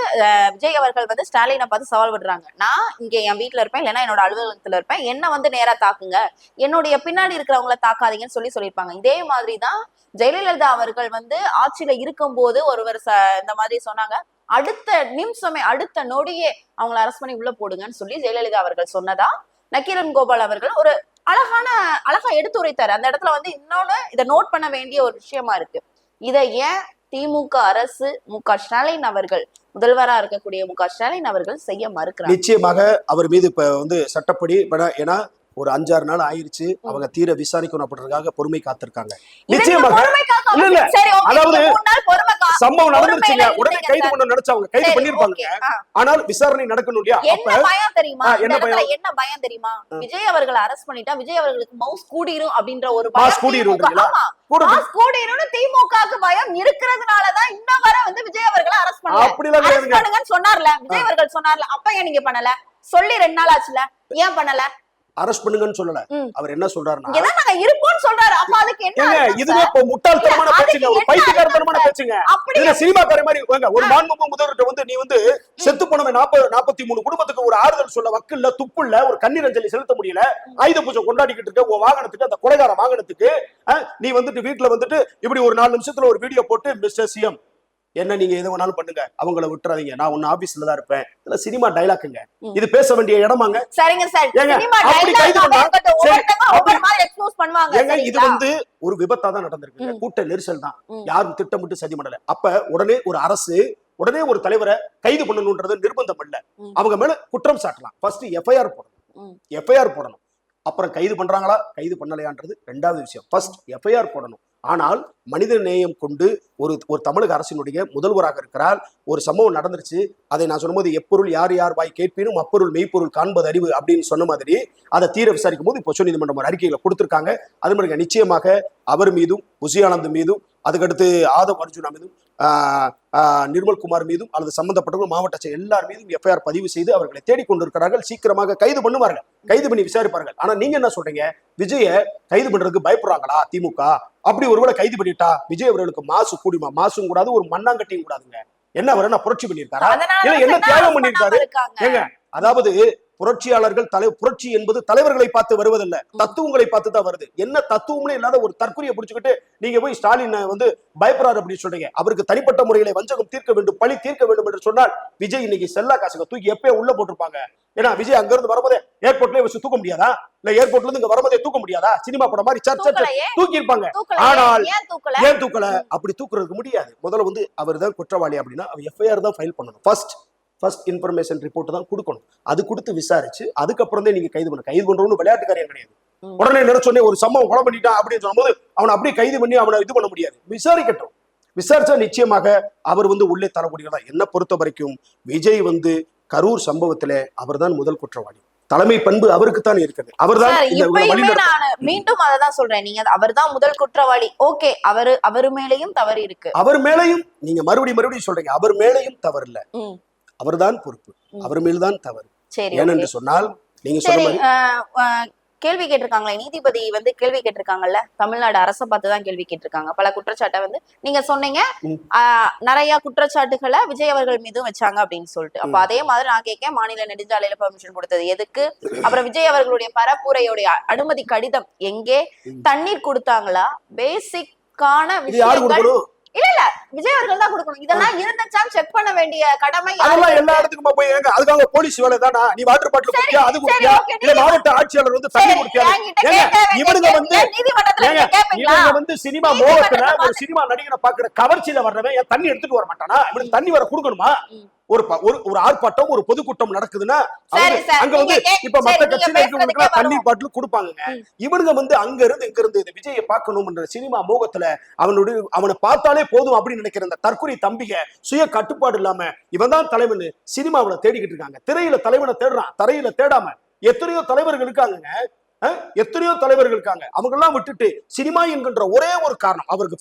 விஜய் அவர்கள் வந்து ஸ்டாலினை பார்த்து சவால் விடுறாங்க. நான் இங்க என் வீட்டுல இருப்பேன், இல்லைன்னா என்னோட அலுவலகத்துல இருப்பேன், என்ன வந்து நேரா தாக்குங்க, என்னுடைய பின்னாடி இருக்கிறவங்கள தாக்காதீங்கன்னு சொல்லியிருப்பாங்க. இதே மாதிரிதான் ஜெயலலிதா அவர்கள் வந்து ஆட்சியில இருக்கும்போது ஒருவர் இந்த மாதிரி சொன்னாங்க. அடுத்த நிமிஷமே, அடுத்த நொடியே அவங்களை அரெஸ்ட் பண்ணி உள்ள போடுங்கன்னு சொல்லி ஜெயலலிதா அவர்கள் சொன்னதா நக்கீரன் கோபால் அவர்கள் ஒரு அழகா எடுத்துரைத்தாரு. அந்த இடத்துல வந்து இன்னொன்னு இதை நோட் பண்ண வேண்டிய ஒரு விஷயமா இருக்கு. இதை ஏன் திமுக அரசு, மு.க. ஸ்டாலின் அவர்கள், முதல்வரா இருக்கக்கூடிய மு.க. ஸ்டாலின் அவர்கள் செய்ய மறுக்கிறாங்க? நிச்சயமாக அவர் மீது இப்ப வந்து சட்டப்படி, ஏன்னா ஒரு 5-6 நாள் ஆயிருச்சு, அவங்க தீர விசாரிக்கணும் அப்படின்றதுக்காக பொறுமை காத்திருக்காங்க. நிச்சயமாக அதாவது சம்பவம் நடந்துருச்சுங்க, உடனே கைது பண்ண நினைச்சவங்க கைது பண்ணிருப்பாங்க. ஆனால் விசாரணை நடக்கணும் இல்லையா? என்ன பயம் தெரியுமா? என்ன பயம் தெரியுமா? விஜய் அவர்களை அரெஸ்ட் பண்ணிட்டா விஜய் அவர்களுக்கு மவுஸ் கூடிரும் அப்படின்ற ஒரு பயம், கூடிரும் திமுகவுக்கு பயம் இருக்கிறதுனாலதான் இன்னும் வர வந்து விஜய் அவர்களை அரெஸ்ட் பண்ணுங்கன்னு சொன்னார்ல விஜய் அவர்கள் சொன்னார்ல. அப்ப ஏன் நீங்க பண்ணல? சொல்லி 2 நாள் ஆச்சுல, ஏன் பண்ணல? அரெஸ்ட் பண்ணுங்கன்னு சொல்லல. அவர் என்ன சொல்றாருன்னா, நாங்க இருப்போம்னு சொல்றாரு. அப்ப அதுக்கு என்ன? இதுவே இப்ப முட்டாள்தனமான பேச்சுங்க, ஒரு பைத்தியக்காரத்தனமான பேச்சுங்க. இதுல சினிமாக்கார மாதிரி ஒரு மாண்புமிகு முதல்வர்கிட்ட வந்து நீ வந்து செத்து போனவன் 43 குடும்பத்துக்கு ஒரு ஆறுதல் சொல்ல வக்கில்ல, துப்புல்ல, ஒரு கண்ணீர் அஞ்சலி செலுத்த முடியல, ஆயுத பூஜை கொண்டாடிக்கிட்டு இருக்க உன் வாகனத்துக்கு, அந்த கொலைகார வாகனத்துக்கு நீ வந்துட்டு வீட்டுல வந்துட்டு இப்படி ஒரு 4 நிமிஷத்துல ஒரு வீடியோ போட்டு, மிஸ்டர் சிஎம் என்ன நீங்க எது வேணாலும் பண்ணுங்க, அவங்கள விட்டுறாதீங்க, நான் ஒன்னு ஆபீஸ்ல தான் இருப்பேன், இதுல சினிமா டைலாக்குங்க, இது பேச வேண்டிய இடமாங்க? சரிங்க சார், இது வந்து ஒரு விபத்தா தான் நடந்திருக்கு, கூட்ட நெரிசல் தான், யாரும் திட்டமிட்டு சதி பண்ணல. அப்ப உடனே ஒரு அரசு உடனே ஒரு தலைவரை கைது பண்ணணும்ன்றது நிர்பந்தம் இல்ல. அவங்க மேல குற்றம் சாட்டலாம், ஃபர்ஸ்ட் எஃப்ஐஆர் போடணும், எஃப்ஐஆர் போடணும். அப்புறம் கைது பண்றாங்களா கைது பண்ணலையான்றது 2வது விஷயம். ஃபர்ஸ்ட் எஃப்ஐஆர் போடணும். ஆனால் மனித நேயம் கொண்டு ஒரு தமிழக அரசினுடைய முதல்வராக இருக்கிறார். ஒரு சம்பவம் நடந்துருச்சு, அதை நான் சொன்னபோது எப்பொருள் யார் யார் வாய் கேட்பினும் அப்பொருள் மெய்ப்பொருள் காண்பது அறிவு அப்படின்னு சொன்ன மாதிரி அதை தீர விசாரிக்கும் போது இப்போ உச்சநீதிமன்றம் ஒரு அறிக்கைகளை கொடுத்திருக்காங்க. அது மாதிரி நிச்சயமாக அவர் மீதும், புஷியானந்த் மீதும், அதுக்கடுத்து ஆதவ் அர்ஜுனா மீதும், நிர்மல்குமார் மீதும் அல்லது சம்பந்தப்பட்டவர்கள் மாவட்ட எல்லார் மீதும் எஃப்ஐஆர் பதிவு செய்து அவர்களை தேடிக்கொண்டிருக்கிறார்கள். சீக்கிரமாக கைது பண்ணுவார்கள், கைது பண்ணி விசாரிப்பார்கள். ஆனா நீங்க என்ன சொல்றீங்க, விஜய கைது பண்றதுக்கு பயப்படுறாங்களா திமுக? அப்படி ஒருவேளை கைது பண்ணிட்டா விஜய் அவர்களுக்கு மாசு கூடிமா? மாசும் கூடாது, ஒரு மண்ணாங்கட்டியும் கூடாதுங்க. என்ன அவர் என்ன புரட்சி பண்ணியிருக்காரா, என்ன தியாகம் பண்ணியிருக்காரு? ஏங்க, அதாவது புரட்சியாளர்கள் புரட்சி என்பது தலைவர்களை பார்த்து வருவதில்ல, தத்துவங்களை பார்த்து தான் வருது. என்ன தத்துவம்னே இல்லாத ஒரு தற்கொலையை பிடிச்சுக்கிட்டு நீங்க போய் ஸ்டாலின் வந்து பயப்படுறாரு அப்படின்னு சொல்றீங்க. அவருக்கு தனிப்பட்ட முறையில வஞ்சகம் தீர்க்க வேண்டும், பழி தீர்க்க வேண்டும் என்று சொன்னால் விஜய் இன்னைக்கு செல்லா காசுங்க தூக்கி எப்பயே உள்ள போட்டிருப்பாங்க. ஏன்னா விஜய் அங்க இருந்து வரும்போதே ஏர்போர்ட்லயே வச்சு தூக்க முடியாதா? இல்ல ஏர்போர்ட்ல இருந்து இங்க வரும்போதே தூக்க முடியாதா? சினிமா படம் மாதிரி தூக்கி இருப்பாங்க. ஆனால் ஏன் தூக்கல? அப்படி தூக்குறதுக்கு முடியாது. முதல்ல வந்து அவர் தான் குற்றவாளி அப்படின்னா அவர் எஃப்ஐஆர் தான் ஃபைல் பண்ணணும். ஃபர்ஸ்ட் இன்ஃபர்மேஷன் ரிப்போர்ட் தான் கொடுக்கணும். அது கொடுத்து விசாரிச்சு அதுக்கப்புறம் தான் நீங்க கைது பண்றவங்க விளையாட்டு காரியம் கிடையாது. உடனே நினைச்சோடனே ஒரு சம்பவம் கொலை பண்ணிட்டான் அப்படின்னு சொல்லும்போது அவனை அப்படியே கைது பண்ணி அவனை இது பண்ண முடியாது. விசாரிக்கட்டும். விசாரிச்சா நிச்சயமாக அவர் வந்து உள்ளே தரக்கூடியதா. என்ன பொறுத்த வரைக்கும் விஜய் வந்து கரூர் சம்பவத்தில அவர் தான் முதல் குற்றவாளி. தலைமை பண்பு அவருக்கு தான் இருக்குது. அவர்தான் மீண்டும் அததான் சொல்றேன், நீங்க அவர் தான் முதல் குற்றவாளி. ஓகே, அவர் மேலையும் தவறு இருக்கு. அவர் மேலையும் நீங்க மறுபடியும் சொல்றீங்க, அவர் மேலையும் தவறு இல்ல, அவர்தான் பொறுப்பு, அவர் மேல்தான் தவறு. ஏனென்று சொன்னால் நீங்க சொன்ன கேள்வி கேட்டிருக்காங்களே, நீதிபதி வந்து கேள்வி கேட்டிருக்காங்கல்ல, தமிழ்நாடு அரசை பார்த்துதான் கேள்வி கேட்டிருக்காங்க. பல குற்றச்சாட்டை வந்து நீங்க சொன்னீங்க, நிறைய குற்றச்சாட்டுகளை விஜய் அவர்கள் மீதும் வச்சாங்க அப்படின்னு சொல்லிட்டு. அப்ப அதே மாதிரி நான் கேட்க, மாநில நெடுஞ்சாலையில பெர்மிஷன் கொடுத்தது எதுக்கு? அப்புறம் விஜய் அவர்களுடைய பரப்புரையுடைய அனுமதி கடிதம் எங்கே? தண்ணீர் கொடுத்தாங்களா? பேசிக்கான விஷயங்கள் இல்ல விஜய் அவர்கள் தான் கொடுக்கணும். இதெல்லாம் இருந்துச்சான்னு செக் பண்ண வேண்டிய கடமை அதெல்லாம் எல்லா இடத்துக்குமா போய் எங்க? அதுக்காக போலீஸ் வேலை தானா? நீ வாட்டர் பாட்டில் குடிச்சியா, அது குடிச்சியா, இல்ல மாவட்ட ஆட்சியாளர் வந்து தண்ணி குடிச்சியா? இவனுங்க வந்து சினிமா மோகத்துல ஒரு சினிமா நடிகரை பாக்குற கவர்ச்சியில வர்றவன் என் தண்ணி எடுத்துட்டு வர மாட்டானா? இவனுக்கு தண்ணி வர கொடுக்கணுமா? ஒரு ஆர்ப்பாட்டம், ஒரு பொதுக்கூட்டம் நடக்குதுன்னா அங்க வந்து இப்ப மத்த கட்சியில இருக்கிறவங்களுக்கு தண்ணீர் பாட்டில் கொடுப்பாங்க. இவனுங்க வந்து அங்க இருந்து இந்த விஜயை பார்க்கணும்ன்ற சினிமா மோகத்துல அவனை பார்த்தாலே போதும் அப்படின்னு நினைக்கிற இந்த தற்கொலை தம்பிக சுய கட்டுப்பாடு இல்லாம இவன் தான் தலைவன் சினிமாவில தேடிக்கிட்டு இருக்காங்க. திரையில தலைவனை தேடுறான், தரையில தேடாம. எத்தனையோ தலைவர்கள் இருக்காங்க. எத்தனையோ தலைவர்கள் இருக்காங்க. அவங்க எல்லாம் விட்டுட்டு சினிமா என்கின்ற ஒரே ஒரு காரணம், அவருக்கு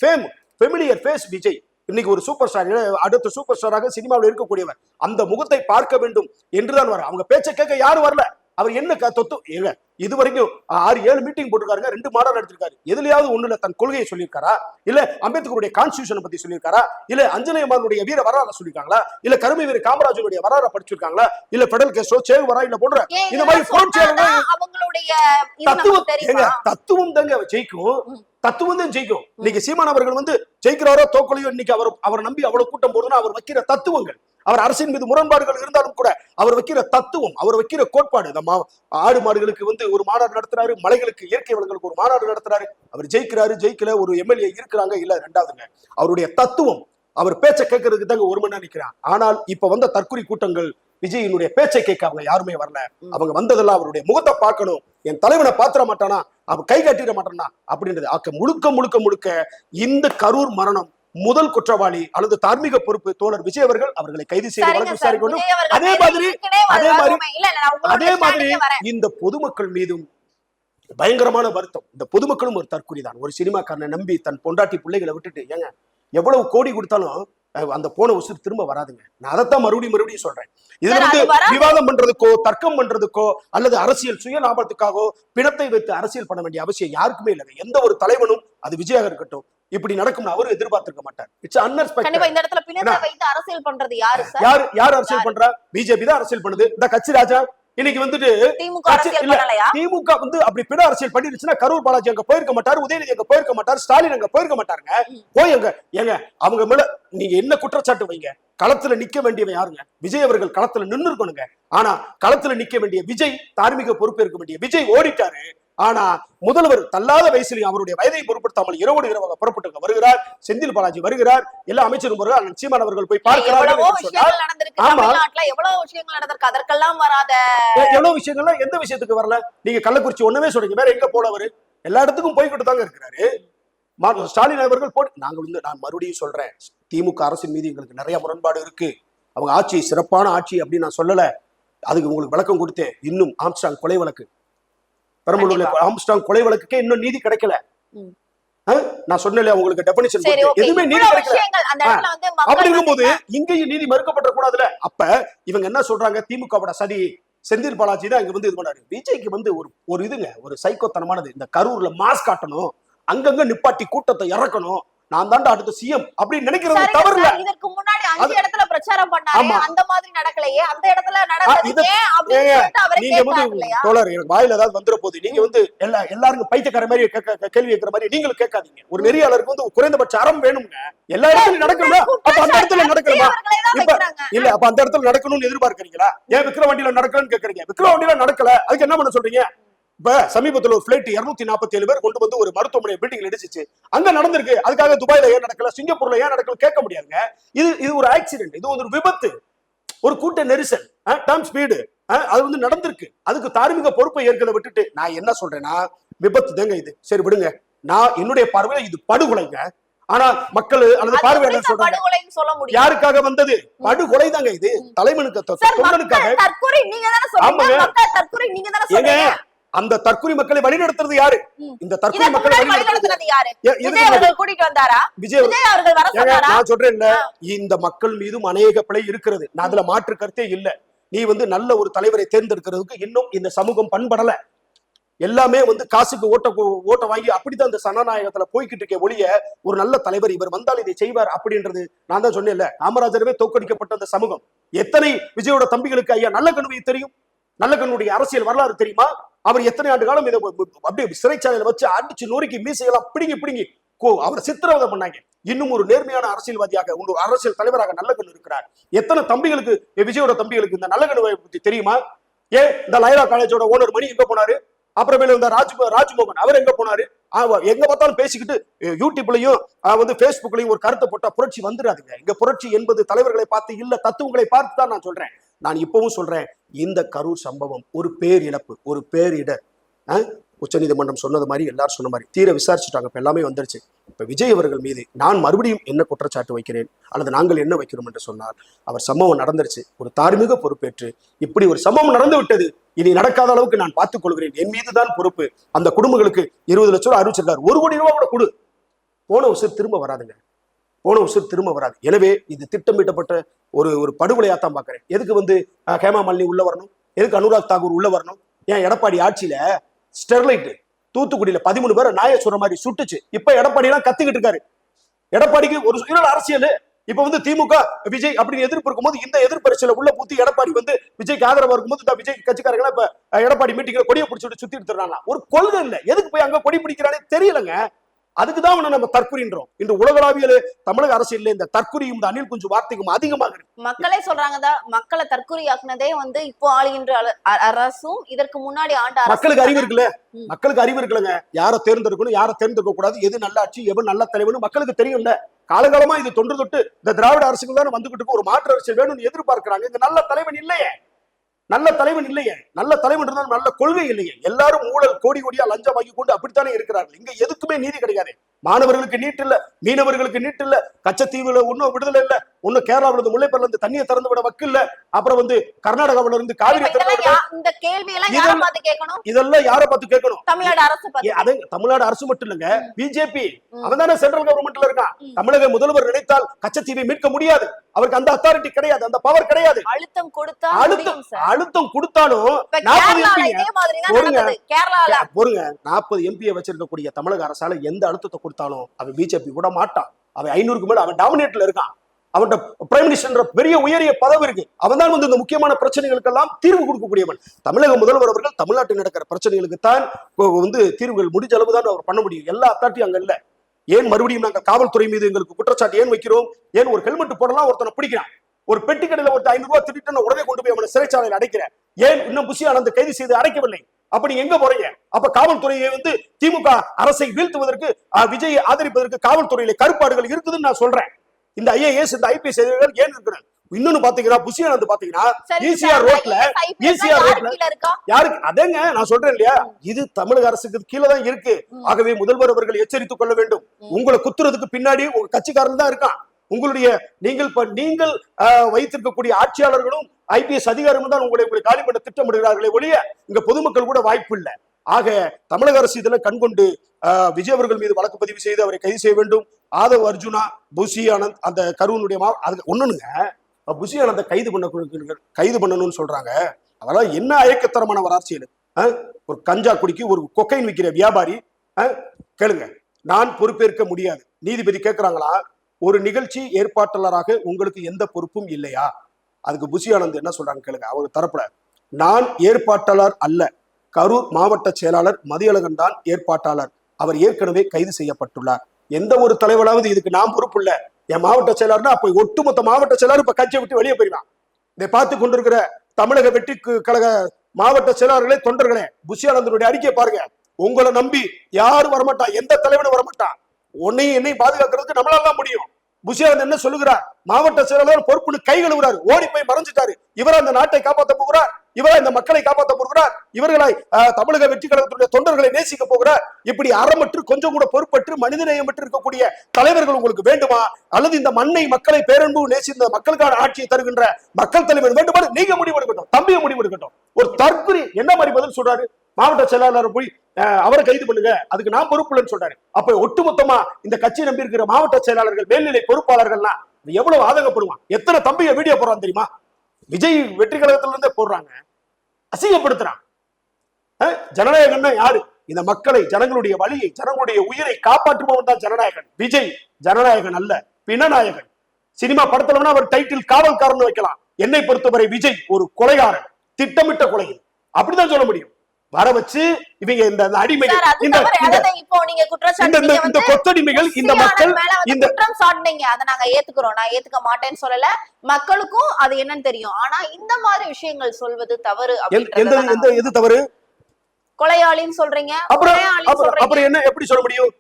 ஃபெமிலியர் ஃபேஸ் விஜய். இன்னைக்கு ஒரு சூப்பர் ஸ்டார், அடுத்த சூப்பர் ஸ்டாராக சினிமாவில் இருக்கக்கூடியவர். அந்த முகத்தை பார்க்க வேண்டும் என்றுதான் வர. அவங்க பேச்சை கேட்க யாரும் வரல. அவர் என்ன தொத்து ஏங்க இது வரைக்கும் 6-7 மீட்டிங் போட்டிருக்காருங்க, 2 மாடல் எடுத்திருக்காரு. எதுலயாவது ஒண்ணுல தன் கொள்கையை சொல்லியிருக்காரா? இல்ல அம்பேத்கருடைய கான்ஸ்டிடியூஷனை பத்தி சொல்லியிருக்காரா? இல்ல அஞ்சலி அம்மானுடைய வீர வரலாறு சொல்லியிருக்காங்களா? இல்ல கருமை வீர காமராஜருடைய வரலாறு படிச்சிருக்காங்களா? இல்ல பெடல் கேஸ்டோ சேகுவரா இல்ல போன்ற இந்த மாதிரி தத்துவம் தாங்க ஜெயிக்கும். தத்துவம் தான் ஜெயிக்கும். இன்னைக்கு சீமான் அவர்கள் வந்து ஜெயிக்கிறாரோ தோக்கலையோ, இன்னைக்கு அவர் நம்பி அவ்வளவு கூட்டம் போடுதுன்னா அவர் வைக்கிற தத்துவங்கள், அவர் அரசின் மீது முரண்பாடுகள் இருந்தாலும் கூட அவர் வைக்கிற தத்துவம், அவர் வைக்கிற கோட்பாடு. இந்த ஆடு மாடுகளுக்கு வந்து ஒரு மாநாடு நடத்துறாரு, மலைகளுக்கு இயற்கை வளங்களுக்கு ஒரு மாநாடு நடத்துறாரு. அவர் ஜெயிக்கிறாரு ஜெயிக்கல, ஒரு எம்எல்ஏ இருக்கிறாங்க இல்ல, ரெண்டாவதுங்க அவருடைய தத்துவம். அவர் பேச்சை கேட்கறதுக்கு தாங்க ஒரு மணி நேரம் நிற்கிறான். ஆனால் இப்ப வந்த தற்கொலை கூட்டங்கள் விஜயினுடைய பேச்சை கேட்க அவங்க யாருமே வரல. அவங்க வந்ததெல்லாம் அவருடைய முகத்தை பார்க்கணும், என் தலைவனை பாத்திர மாட்டானா, அவன் கை காட்டிட மாட்டானா அப்படின்றது. முழுக்க முழுக்க முழுக்க இந்த கரூர் மரணம் முதல் குற்றவாளி அல்லது தார்மீக பொறுப்பு தோழர் விஜய் அவர்கள். அவர்களை கைது செய்து வழக்கு விசாரிக்கணும். அதே மாதிரி இந்த பொதுமக்கள் மீதும் பயங்கரமான வருத்தம். இந்த பொதுமக்களும் ஒரு தற்கொலை தான். ஒரு சினிமாக்காரனை நம்பி தன் பொண்டாட்டி பிள்ளைகளை விட்டுட்டு, ஏங்க எவ்வளவு கோடி கொடுத்தாலும் அந்த போன உசுறு திரும்ப வராதுங்க. நான் அதைத்தான் மறுபடியும் சொல்றேன். இதுல வந்து விவாதம் பண்றதுக்கோ தர்க்கம் பண்றதுக்கோ அல்லது அரசியல் சுய லாபத்துக்காகவோ பிணத்தை வைத்து அரசியல் பண்ண வேண்டிய அவசியம் யாருக்குமே இல்லைங்க. எந்த ஒரு தலைவனும், அது விஜயாக இருக்கட்டும், இப்படி நடக்கும் அவரும் எதிர்பார்த்திருக்க மாட்டார். It's unexpected. இந்த இடத்துல பிணத்தை வைத்து அரசியல் பண்றது யாரு சார்? யார் அரசியல் பண்றா? பிஜேபி தான் அரசியல் பண்ணுது. இந்த கட்சி ராஜா இன்னைக்கு வந்துட்டு திமுக வந்து அப்படி பிண அரசியல் பண்ணிருச்சுன்னா கரூர் பாலாஜி அங்க போயிருக்க மாட்டாரு, உதயநிதி அங்க போயிருக்க மாட்டாரு, ஸ்டாலின் அங்க போயிருக்க மாட்டாருங்க. போய் ஏங்க அவங்க மேல நீங்க என்ன குற்றச்சாட்டு வைங்க, களத்துல நிக்க வேண்டியவன் யாருங்க? விஜய் அவர்கள் களத்துல நின்று இருக்கணுங்க. ஆனா களத்துல நிக்க வேண்டிய விஜய், தார்மீக பொறுப்பு இருக்க வேண்டிய விஜய் ஓடிட்டாரு. ஆனா முதல்வர் தள்ளாத வயசுலையும் அவருடைய வயதை பொருட்படுத்தாமல் இரவோடு இரவாக புறப்பட்டு வருகிறார். செந்தில் பாலாஜி வருகிறார், எல்லா அமைச்சரும் வருகிறார், சீமான் அவர்கள் போய் பார்க்கிறார். எவ்வளவு விஷயங்கள் நடந்திருக்கு, அதற்கெல்லாம் வராத எவ்வளவு விஷயங்கள்லாம் எந்த விஷயத்துக்கு வரல? நீங்க கள்ளக்குறிச்சி ஒண்ணுமே சொல்றீங்க, வேற எங்க போனவரு? எல்லா இடத்துக்கும் போய்கிட்டு தாங்க இருக்கிறாரு. ஸ்டாலின் அவர்கள் நான் மறுபடியும் சொல்றேன், திமுக அரசின் மீது எங்களுக்கு நிறைய முரண்பாடு இருக்கு. அவங்க ஆட்சி சிறப்பான ஆட்சி அப்படின்னு நான் சொல்லல, அதுக்கு உங்களுக்கு விளக்கம் கொடுத்தேன். இன்னும் ஆம்ஸ்டாங் கொலை வழக்கு, பெரம்பலூர்ல ஆம்ஸ்டாங் கொலை வழக்குக்கே இன்னும் நீதி கிடைக்கல. நான் சொன்னேன் உங்களுக்கு டெபினிஷன் எதுவுமே நீதி கிடைக்கல. அப்படி இருக்கும்போது இங்கேயும் நீதி மறுக்கப்பட கூடாதுல. அப்ப இவங்க என்ன சொல்றாங்க, திமுகவோட சதி செந்தில் பாலாஜி தான் இங்க வந்து இது பண்ணாரு. விஜய்க்கு வந்து ஒரு இதுங்க, ஒரு சைக்கோத்தனமானது. இந்த கரூர்ல மாஸ் காட்டணும், அங்கங்க நிப்பாட்டி கூட்டத்தை இறக்கணும், நான் தாண்டா அடுத்த சிஎம் அப்படின்னு நினைக்கிறது தவறு இல்ல. இதற்கு முன்னாடி 5 இடத்துல பிரச்சாரம் பண்ணாரு, அந்த மாதிரி நடக்கலையே, அந்த இடத்துல நடந்தது ஏன் அப்படின்னு சொல்லிட்டு அவரே கேட்கலையா? தோழர், எனக்கு வாயில ஏதாவது வந்துற போது நீங்க வந்து எல்லாருக்கும் பைத்தியக்கார மாதிரி கேள்வி கேட்கிற மாதிரி நீங்களும் கேட்காதீங்க. ஒரு நெறியாளருக்கு வந்து குறைந்தபட்ச அறம் வேணுங்க. எல்லா இடத்துலயும் நடக்கணுமா? அப்ப அந்த இடத்துல நடக்கணுமா? இல்ல அப்ப அந்த இடத்துல நடக்கணும்னு எதிர்பார்க்கறீங்களா? ஏன் விக்கிரவாண்டியில நடக்கணும்னு கேக்குறீங்க? விக்கிரவாண்டியில நடக்கல, அதுக்கு என்ன பண்ண சொல்றீங்க? இப்ப சமீபத்தில் ஒரு பிளைட் 247 பேர் கொண்டு வந்து ஒரு மருத்துவமனை பில்டிங்ல இடிச்சிச்சு, அங்க நடந்திருக்கு. அதுக்காக துபாயில ஏன் நடக்கல, சிங்கப்பூர்ல ஏன் நடக்கல கேட்க முடியாதுங்க. இது ஒரு ஆக்சிடென்ட், இது ஒரு விபத்து, ஒரு கூட்ட நெரிசல், டாம் ஸ்பீடு, அது வந்து நடந்திருக்கு. அதுக்கு தார்மீக பொறுப்பை ஏற்கிறத விட்டுட்டு நான் என்ன சொல்றேன்னா, விபத்து தாங்க இது, சரி விடுங்க. நான் என்னுடைய பார்வையில இது படுகொலைங்க. ஆனா மக்கள் அல்லது பார்வையாளர் சொல்றாங்க யாருக்காக வந்தது? படுகொலை தாங்க இது, தலைமனுக்கு தொண்டனுக்காக. அந்த தற்கொலை மக்களை வழிநடத்துறது யாரு? இந்த தற்கொலை மக்களை வழிநடத்துறது யாரு? விஜய் அவர்கள். நான் சொல்றேன், இந்த மக்கள் மீதும் அநேக பிழை இருக்கிறது, நான் அதுல மாற்று கருத்தே இல்ல. நீ வந்து நல்ல ஒரு தலைவரை தேர்ந்தெடுக்கிறதுக்கு இன்னும் இந்த சமூகம் பண்படல. எல்லாமே வந்து காசுக்கு ஓட்ட வாங்கி அப்படித்தான் இந்த சனநாயகத்துல போய்கிட்டு இருக்க ஒழிய ஒரு நல்ல தலைவர் இவர் வந்தால் இதை செய்வார் அப்படின்றது நான் தான் சொன்னேன்ல. காமராஜரவே தோற்கடிக்கப்பட்ட அந்த சமூகம். எத்தனை விஜயோட தம்பிகளுக்கு ஐயா நல்ல கண்ணுவை தெரியும்? நல்ல கண்ணுடைய அரசியல் வரலாறு தெரியுமா? அவர் எத்தனை ஆண்டு காலம் இதை அப்படியே சிறைச்சாலையில வச்சு அடிச்சு நொறுக்கி மீசையெல்லாம் பிடுங்கி அவரை சித்திரவதை பண்ணாங்க. இன்னும் ஒரு நேர்மையான அரசியல்வாதியாக, ஒரு அரசியல் தலைவராக நல்ல கண்ணு இருக்கிறார். எத்தனை தம்பிகளுக்கு, விஜயோட தம்பிகளுக்கு இந்த நல்ல கண்ணுவை பத்தி தெரியுமா? இந்த லைலா காலேஜோட ஓனர் மணி எங்க போனாரு? அப்புறமேல இந்த ராஜ்மோகன் அவர் எங்க போனாரு? எங்க பார்த்தாலும் பேசிக்கிட்டு யூடியூப்லயும் வந்து பேஸ்புக்லயும் ஒரு கருத்தை போட்டா புரட்சி வந்துடாதுங்க. இங்க புரட்சி என்பது தலைவர்களை பார்த்து இல்ல, தத்துவங்களை பார்த்து தான் நான் சொல்றேன். நான் இப்பவும் சொல்றேன், இந்த கரூர் சம்பவம் ஒரு பேரிழப்பு, ஒரு பேரிடர். உச்சநீதிமன்றம் சொன்னது மாதிரி, எல்லாரும் சொன்ன மாதிரி தீர விசாரிச்சுட்டாங்க. இப்ப எல்லாமே வந்துருச்சு. இப்ப விஜய் அவர்கள் மீது நான் மறுபடியும் என்ன குற்றச்சாட்டு வைக்கிறேன் அல்லது நாங்கள் என்ன வைக்கிறோம் என்று சொன்னால், அவர் சம்பவம் நடந்துருச்சு, ஒரு தார்மீக பொறுப்பேற்று இப்படி ஒரு சம்பவம் நடந்து விட்டது, இனி நடக்காத அளவுக்கு நான் பார்த்துக் கொள்கிறேன், என் மீதுதான் பொறுப்பு. அந்த குடும்பங்களுக்கு 20 லட்சம் ரூபாய் அறிவிச்சிருக்காரு. 1 கோடி ரூபாய் கூட கொடு, போன உசுர் திரும்ப வராதுங்க, போன உசுர் திரும்ப வராது. எனவே இது திட்டமிட்டப்பட்ட ஒரு படுகொலையாத்தான் பாக்குறேன். எதுக்கு ஹேமா மாலினி உள்ள வரணும், எதுக்கு அனுராக் தாக்கூர் உள்ள வரணும்? ஏன் எடப்பாடி ஆட்சியில ஸ்டெர்லைட் தூத்துக்குடியில 13 பேரை நாய சொல்ற மாதிரி சுட்டுச்சு. இப்ப எடப்பாடி எல்லாம் கத்துக்கிட்டு இருக்காரு. எடப்பாடிக்கு ஒரு சுயநல அரசியல். இப்ப திமுக விஜய் அப்படின்னு எதிர்ப்பு இருக்கும்போது இந்த எதிர்ப்பரிசல உள்ள பூத்தி எடப்பாடி விஜய்க்கு ஆதரவா இருக்கும்போது இந்த விஜய் கட்சிக்காரங்களா இப்ப எடப்பாடி மீட்டிங்ல கொடியை பிடிச்சிட்டு சுத்தி எடுத்துறாங்க. ஒரு கொள்கை இல்ல, எதுக்கு போய் அங்க கொடி பிடிக்கிறானே தெரியலங்க. அதுக்குதான் நம்ம தற்குறின்றோம். இன்று உலகளாவிய தமிழக அரசியல் இந்த தற்குறியும் இந்த அணில் குஞ்சு வார்த்தைக்கும் அதிகமாக இருக்கு. மக்களே சொல்றாங்க மக்களை தற்குறியாக்குனதே இப்போ ஆளுகின்ற அரசும் இதற்கு முன்னாடி ஆண்ட மக்களுக்கு அறிவு இருக்குல்ல, மக்களுக்கு அறிவு இருக்குல்லங்க. யாரை தேர்ந்தெடுக்கணும், யாரை தேர்ந்தெடுக்க கூடாது, எது நல்ல ஆட்சி, எவன் நல்ல தலைவனு மக்களுக்கு தெரியும்ல. காலகாலமா இது தொன்று தொட்டு இந்த திராவிட அரசுகள் தான் வந்துகிட்டு இருக்கு. ஒரு மாற்று அரசியல் வேணும்னு எதிர்பார்க்கிறாங்க. இங்க நல்ல தலைவன் இல்லையே, நல்ல தலைவன் இல்லையே, நல்ல தலைவன் இருந்தாலும் நல்ல கொள்கை இல்லையே. எல்லாரும் ஊழல் கோடி கோடியா லஞ்சம் வாங்கி கொண்டு அப்படித்தானே இருக்கிறார்கள். இங்க எதுக்குமே நீதி கிடையாது. மாணவர்களுக்கு நீட் இல்ல, மீனவர்களுக்கு நீட் இல்ல, கச்சத்தீவுல ஒன்னும் விடுதலை இல்ல, ஒன்னும் கேரளாவில இருந்து முல்லைப்பெரியாறுல இருந்து தண்ணியை திறந்து விட வக்கு இல்ல, அப்புறம் கர்நாடகாவில இருந்து காவிரி இந்த கேள்வி எல்லாம் யாரை பார்த்து கேட்கணும்? இதெல்லாம் யாரை பார்த்து கேட்கணும்? தமிழ்நாடு அரசு பார்த்து. அது தமிழ்நாடு அரசு மட்டும் இல்லங்க, பிஜேபி அவன் தானே சென்ட்ரல் கவர்மெண்ட்ல இருக்கான். தமிழக முதல்வர் நினைத்தால் கச்சத்தீவை மீட்க முடியாது. அவருக்கு அந்த அத்தாரிட்டி கிடையாது, அந்த பவர் கிடையாது. அழுத்தம் கொடுத்தாலும் 40 எம்பியை வச்சிருக்கக்கூடிய தமிழக அரசால எந்த அழுத்தத்தை கொடுத்தாலும் அவன் பிஜேபி கூட மாட்டான். அவன் 500க்கு மேல அவன் டாமினேட்ல இருக்கான். அவன் பிரைம் மினிஸ்டர் பெரிய உயரிய பதவி இருக்கு. அவன் தான் இந்த முக்கியமான பிரச்சனைகளுக்கெல்லாம் தீர்வு கொடுக்கக்கூடியவன். தமிழக முதல்வர் அவர்கள் தமிழ்நாட்டில் நடக்கிற பிரச்சனைகளுக்கு தான் தீர்வுகள் முடிஞ்ச அளவு தான் அவர் பண்ண முடியும். எல்லா அத்தாரிட்டியும் அங்க இல்ல. ஏன் மறுபடியும் நாங்க காவல்துறை மீது எங்களுக்கு குற்றச்சாட்டு ஏன் வைக்கிறோம்? ஏன் ஒரு ஹெல்மெட் போடலாம் ஒருத்தனை பிடிக்கிறான், ஒரு பெட்டி கடையில ஒரு 500 ரூபாய் திருட்டு உடனே கொண்டு போய் அவனை சிறைச்சாலையில் அடைக்கிறேன், ஏன் இன்னும் புஷி ஆனந்த் கைது செய்து அடைக்கவில்லை? அப்படி எங்க போறீங்க? அப்ப காவல்துறையை திமுக அரசை வீழ்த்துவதற்கு, விஜயை ஆதரிப்பதற்கு காவல்துறையில கருப்பாடுகள் இருக்குதுன்னு நான் சொல்றேன். இந்த IAS இந்த IPS ஏன் இருக்கிறாங்க? இன்னொன்னு பாத்தீங்கன்னா புஷி ஆனந்த் பாத்தீங்கன்னா ஈசிஆர் ரோட்ல யாருக்கு அதேங்க நான் சொல்றேன் இல்லையா, இது தமிழக அரசுக்கு கீழே தான் இருக்கு. ஆகவே முதல்வர் அவர்கள் எச்சரித்துக் கொள்ள வேண்டும். உங்களை குத்துறதுக்கு பின்னாடி உங்க கட்சிக்காரன் தான் இருக்கான். உங்களுடைய நீங்கள் வைத்திருக்கக்கூடிய ஆட்சியாளர்களும் IPS அதிகாரிகளும் தான் உங்களை காலி பண்ண திட்டமிடுகிறார்களே ஒழிய இங்க பொதுமக்கள் கூட வாய்ப்பு இல்லை. ஆக தமிழக அரசு இதெல்லாம் கண்கொண்டு விஜய் அவர்கள் மீது வழக்கு பதிவு செய்து அவரை கைது செய்ய வேண்டும். ஆதவ் அர்ஜுனா, புஷி ஆனந்த், அந்த கரூனுடைய ஒண்ணுங்க புஷி ஆனந்த கைது பண்ணணும்னு சொல்றாங்க. அதெல்லாம் என்ன அயக்கத்தரமான ஒரு அரசியல்? ஒரு கஞ்சா குடிக்கு ஒரு கொக்கைன் விற்கிற வியாபாரி கேளுங்க, நான் பொறுப்பேற்க முடியாது. நீதிபதி கேட்கிறாங்களா, ஒரு நிகழ்ச்சி ஏற்பாட்டாளராக உங்களுக்கு எந்த பொறுப்பும் இல்லையா? அதுக்கு புஷி ஆனந்த் என்ன சொல்றாங்க கேளுங்க. அவர் தரப்புல நான் ஏற்பாட்டாளர் அல்ல, கரூர் மாவட்ட செயலாளர் மதியழகன் தான் ஏற்பாட்டாளர். அவர் ஏற்கனவே கைது செய்யப்பட்டுள்ளார். எந்த ஒரு தலைவராவது இதுக்கு நான் பொறுப்பு இல்ல, என் மாவட்ட செயலாளர்னா அப்ப ஒட்டுமொத்த மாவட்ட செயலாளர் இப்ப கட்சியை விட்டு வெளியே போயிருவான். இதை பார்த்து கொண்டிருக்கிற தமிழக வெற்றி கழக மாவட்ட செயலாளர்களே, தொண்டர்களே, புஷி ஆனந்தனுடைய அறிக்கையை பாருங்க. உங்களை நம்பி யாரும் வரமாட்டான், எந்த தலைவனும் வரமாட்டான். உன்னையும் என்னையும் பாதுகாக்கிறதுக்கு நம்மளால தான் முடியும். புஷி ஆனந்த் என்ன சொல்லுகிறார்? மாவட்ட செயலாளர் பொறுப்புன்னு கை கழுவுறாரு, ஓடி போய் மறைஞ்சிட்டாரு. இவரா அந்த நாட்டை காப்பாற்ற போகிறார், இவரா இந்த மக்களை காப்பாற்ற போகிறார், இவர்களை தமிழக வெற்றி கழகத்துடைய தொண்டர்களை நேசிக்க போகிறார். இப்படி அறமற்று கொஞ்சம் கூட பொறுப்பற்று மனிதநேயமற்று இருக்கக்கூடிய தலைவர்கள் உங்களுக்கு வேண்டுமா? அல்லது இந்த மண்ணை மக்களை பேரன்பு நேசிந்த மக்களுக்கான ஆட்சியை தருகின்ற மக்கள் தலைவர் வேண்டுமா? நீங்க முடிவெடுக்கட்டும், தம்பியை முடிவெடுக்கட்டும். ஒரு தற்குறி என்ன மாதிரி பதில் சொல்றாரு? மாவட்ட செயலாளர் போய் அவரை கைது பண்ணுங்க, அதுக்கு நான் பொறுப்பு இல்லைன்னு சொல்றாரு. அப்ப ஒட்டுமொத்தமா இந்த கட்சியை நம்பி இருக்கிற மாவட்ட செயலாளர்கள், மேல்நிலை பொறுப்பாளர்கள்னா எவ்வளவு ஆதங்கப்படுவான்? எத்தனை தம்பியை வீடியோ போடுறான் தெரியுமா? விஜய் வெற்றி கழகத்துல இருந்தே போடுறாங்க, அசிங்கப்படுத்துறான். ஜனநாயகம்னா யாரு? இந்த மக்களை, ஜனங்களுடைய வழியை, ஜனங்களுடைய உயிரை காப்பாற்றுபவன் தான் ஜனநாயகன். விஜய் ஜனநாயகன் அல்ல, பிணநாயகன். சினிமா படத்துல அவர் டைட்டில் காவல்காரன் வைக்கலாம். என்னை பொறுத்தவரை விஜய் ஒரு கொலைகாரன், திட்டமிட்ட கொலை, அப்படிதான் சொல்ல முடியும். வர வச்சு இவங்க இந்த அடிமைகள், இந்த கொத்தடிமைகள், இந்த மக்கள் இந்த குற்றம் சாட்டினீங்க, அதை நாங்க ஏத்துக்கிறோம், நான் ஏத்துக்க மாட்டேன்னு சொல்லல. மக்களுக்கும் அது என்னன்னு தெரியும். ஆனா இந்த மாதிரி விஷயங்கள் சொல்வது தவறு. எது தவறு? கொலையாளின்னு சொல்றீங்க, அப்புறம் என்ன எப்படி சொல்ல முடியும்?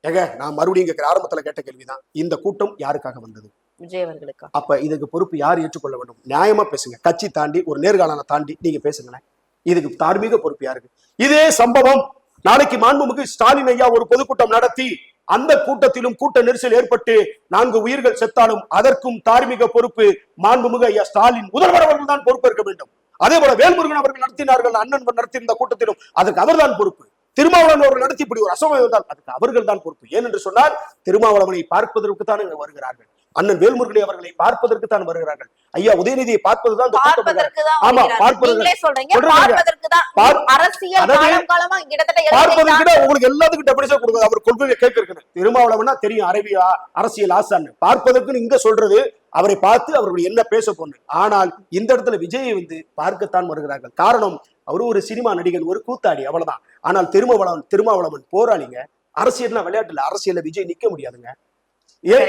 ஏங்க நான் மறுபடியும் கேட்கிற ஆரம்பத்துல கேட்ட கேள்விதான், இந்த கூட்டம் யாருக்காக வந்தது? விஜய் அவர்களுக்கு. அப்ப இதுக்கு பொறுப்பு யார் ஏற்றுக்கொள்ள வேண்டும்? நியாயமா பேசுங்க. கட்சி தாண்டி ஒரு நேர்காணலை தாண்டி நீங்க பேசுங்களேன். இதுக்கு தார்மீக பொறுப்பு யாருக்கு? இதே சம்பவம் நாளைக்கு மாண்புமிகு ஸ்டாலின் ஐயா ஒரு பொதுக்கூட்டம் நடத்தி அந்த கூட்டத்திலும் கூட்ட நெரிசல் ஏற்பட்டு 4 உயிர்கள் செத்தாலும் அதற்கும் தார்மீக பொறுப்பு மாண்புமிகு ஐயா ஸ்டாலின் முதல்வர் அவர்கள் தான் பொறுப்பேற்க வேண்டும். அதே போல வேல்முருகன் அவர்கள் நடத்தினார்கள், அண்ணன் நடத்தியிருந்த கூட்டத்திலும் அதற்கு அவர்தான் பொறுப்பு. திருமாவளவன் அவர்கள் நடத்தி இப்படி ஒரு அசம்பாவிதம் வந்தால் அதுக்கு அவர்கள் தான் பொறுப்பு. ஏனென்று சொன்னால் திருமாவளவனை பார்ப்பதற்கு தான் இங்க வருகிறார்கள், அண்ணன் வேல்முருகனை அவர்களை பார்ப்பதற்கு தான் வருகிறார்கள், ஐயா உதயநிதியை பார்ப்பதுதான் இந்த கூட்டம். ஆமா, பார்ப்பதற்கு உங்களுக்கு எல்லாத்துக்கும் டெபினிஷன் கொடுக்குது. அவர் கொள்கையை கேட்க திருமாவளவனா தெரியும், அரசியல் ஆசான்னு. பார்ப்பதற்கு இங்க சொல்றது அவரை பார்த்து அவர்கள் என்ன பேச போன்னு. ஆனால் இந்த இடத்துல விஜயை வந்து பார்க்கத்தான் வருகிறார்கள். காரணம், அவரு ஒரு சினிமா நடிகன், ஒரு கூத்தாடி, அவ்வளவுதான். ஆனால் திருமாவளவன் போராளிங்க. அரசியல்னா விளையாட்டுல, அரசியல்ல விஜய் நிக்க முடியாதுங்க.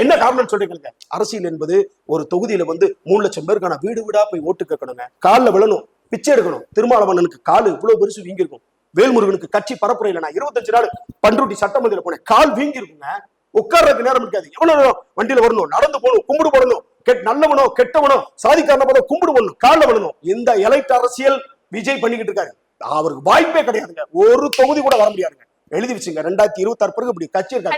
என்ன காரணம் சொல்றீங்க? அரசியல் என்பது ஒரு தொகுதியில வந்து 3 லட்சம் பேருக்கான வீடு வீடா போய் ஓட்டு கேட்கணுங்க, காலில் விழணும், பிச்சை எடுக்கணும். திருமாவளவனுக்கு காலு இவ்வளவு பெருசு வீங்கி இருக்கும். வேல்முருகனுக்கு கட்சி பரப்புரையில நான் 25 நாள் பண்ருட்டி சட்டமன்றத்தில் போனேன், கால் வீங்கி இருக்குங்க. உட்கார்றதுக்கு நேரம் இருக்காது. எவ்வளவு நேரம் வண்டியில வரணும், நடந்து போகணும், கும்பிடு போடணும், நல்லவனோ கெட்டவனோ சாதிக்காரன போதும் கும்பிடு போடணும், காலில் விழணும். இந்த எலைட் அரசியல் விஜய் பண்ணிக்கிட்டு இருக்காரு. அவருக்கு வாய்ப்பே கிடையாதுங்க, ஒரு தொகுதி கூட வர முடியாதுங்க. எழுதி வச்சுங்க, 2026 பிறகு இப்படி கட்சி இருக்காது.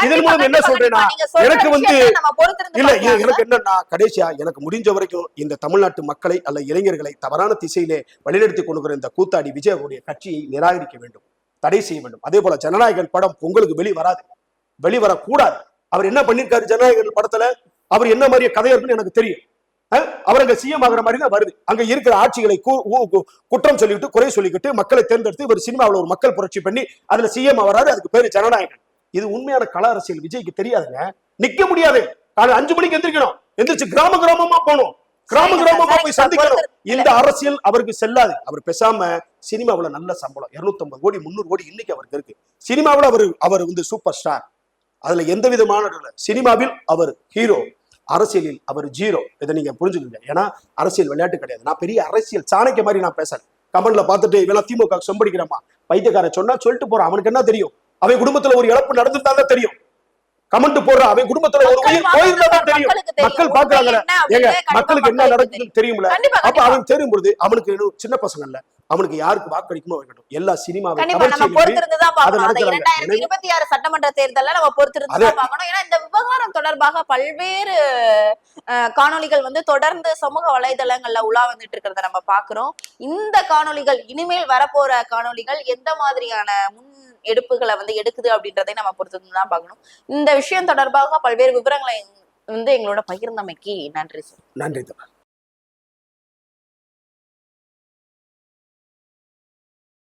இதன் மூலம் என்ன சொல்றேன்னா, எனக்கு வந்து இல்ல, எனக்கு என்னன்னா கடைசியா எனக்கு முடிஞ்ச வரைக்கும் இந்த தமிழ்நாட்டு மக்களை அல்ல இளைஞர்களை தவறான திசையிலே வழிநடத்தி கொண்டு இந்த கூத்தாடி விஜயனுடைய கட்சியை நிராகரிக்க வேண்டும், தடை செய்ய வேண்டும். அதே போல ஜனநாயகன் படம் உங்களுக்கு வெளிவரக்கூடாது. அவர் என்ன பண்ணிருக்காரு ஜனநாயகன் படத்துல, அவர் என்ன மாதிரி கதை இருக்குன்னு எனக்கு தெரியும். அவரங்க சிஎம் ஆகிற மாதிரி தான் வருது. அங்க இருக்கிற ஆட்சிகளை குற்றம் சொல்லிட்டு, குறை சொல்லிக்கிட்டு மக்களை தேர்ந்தெடுத்து ஒரு சினிமாவில் ஒரு மக்கள் புரட்சி பண்ணி அதுல சிஎம் வராது. அதுக்கு பேரு ஜனநாயகன். இது உண்மையான கள அரசியல் விஜய்க்கு தெரியாதுங்க. நிக்க முடியாது. காலை 5 மணிக்கு எந்திரிக்கணும், எந்திரிச்சு கிராமமா போகணும், கிராமமா போய் சந்திக்கணும். இந்த அரசியல் அவருக்கு செல்லாது. அவர் பேசாம சினிமாவில் நல்ல சம்பளம் 250 கோடி 300 கோடி இன்னைக்கு அவருக்கு இருக்கு. சினிமாவில் அவர் வந்து சூப்பர் ஸ்டார், அதுல எந்த விதமான சினிமாவில் அவர் ஹீரோ, அரசியலில் அவர் ஜீரோ. இதை நீங்க புரிஞ்சுக்கங்க. ஏன்னா அரசியல் விளையாட்டு கிடையாது. நான் பெரிய அரசியல் சாணக்கிய மாதிரி நான் பேசுறேன். கமெண்ட்ல பார்த்துட்டு இவெல்லாம் திமுக சொம்படிக்கிறமா பைத்தியக்கார சொன்னா சொல்லிட்டு போறான். அவனுக்கு என்ன தெரியும்? அவன் குடும்பத்துல ஒரு இழப்பு நடந்துதான் தெரியும். கமெண்ட் போடுற அவன் குடும்பத்துல ஒரு உயிர் போயிருந்தாதான் தெரியும். மக்கள் பாக்குறாங்க, ஏங்க மக்களுக்கு என்ன நடக்குதுன்னு தெரியும்ல. அப்ப அவன் தெரியும் பொழுது அவனுக்கு சின்ன பசங்க இல்ல, அவனுக்கு யாருக்கு வாக்களிக்குமோ வைக்கட்டும். எல்லா சினிமாவை 2026 சட்டமன்ற தேர்தலில் நம்ம பொறுத்திருந்துதான் பார்க்கணும். ஏன்னா இந்த விவகாரம் தொடர்பாக பல்வேறு காணொலிகள் வந்து தொடர்ந்து சமூக வலைதளங்கள்ல உலா வந்துட்டு இருக்கிறத நம்ம பாக்குறோம். இந்த காணொலிகள் இனிமேல் வரப்போற காணொலிகள் எந்த மாதிரியான முன் எடுப்புகளை வந்து எடுக்குது அப்படின்றதை நம்ம பொறுத்திருந்துதான் பார்க்கணும். இந்த விஷயம் தொடர்பாக பல்வேறு விவரங்களை வந்து எங்களோட பகிர்ந்தமைக்கு நன்றி சார். நன்றி.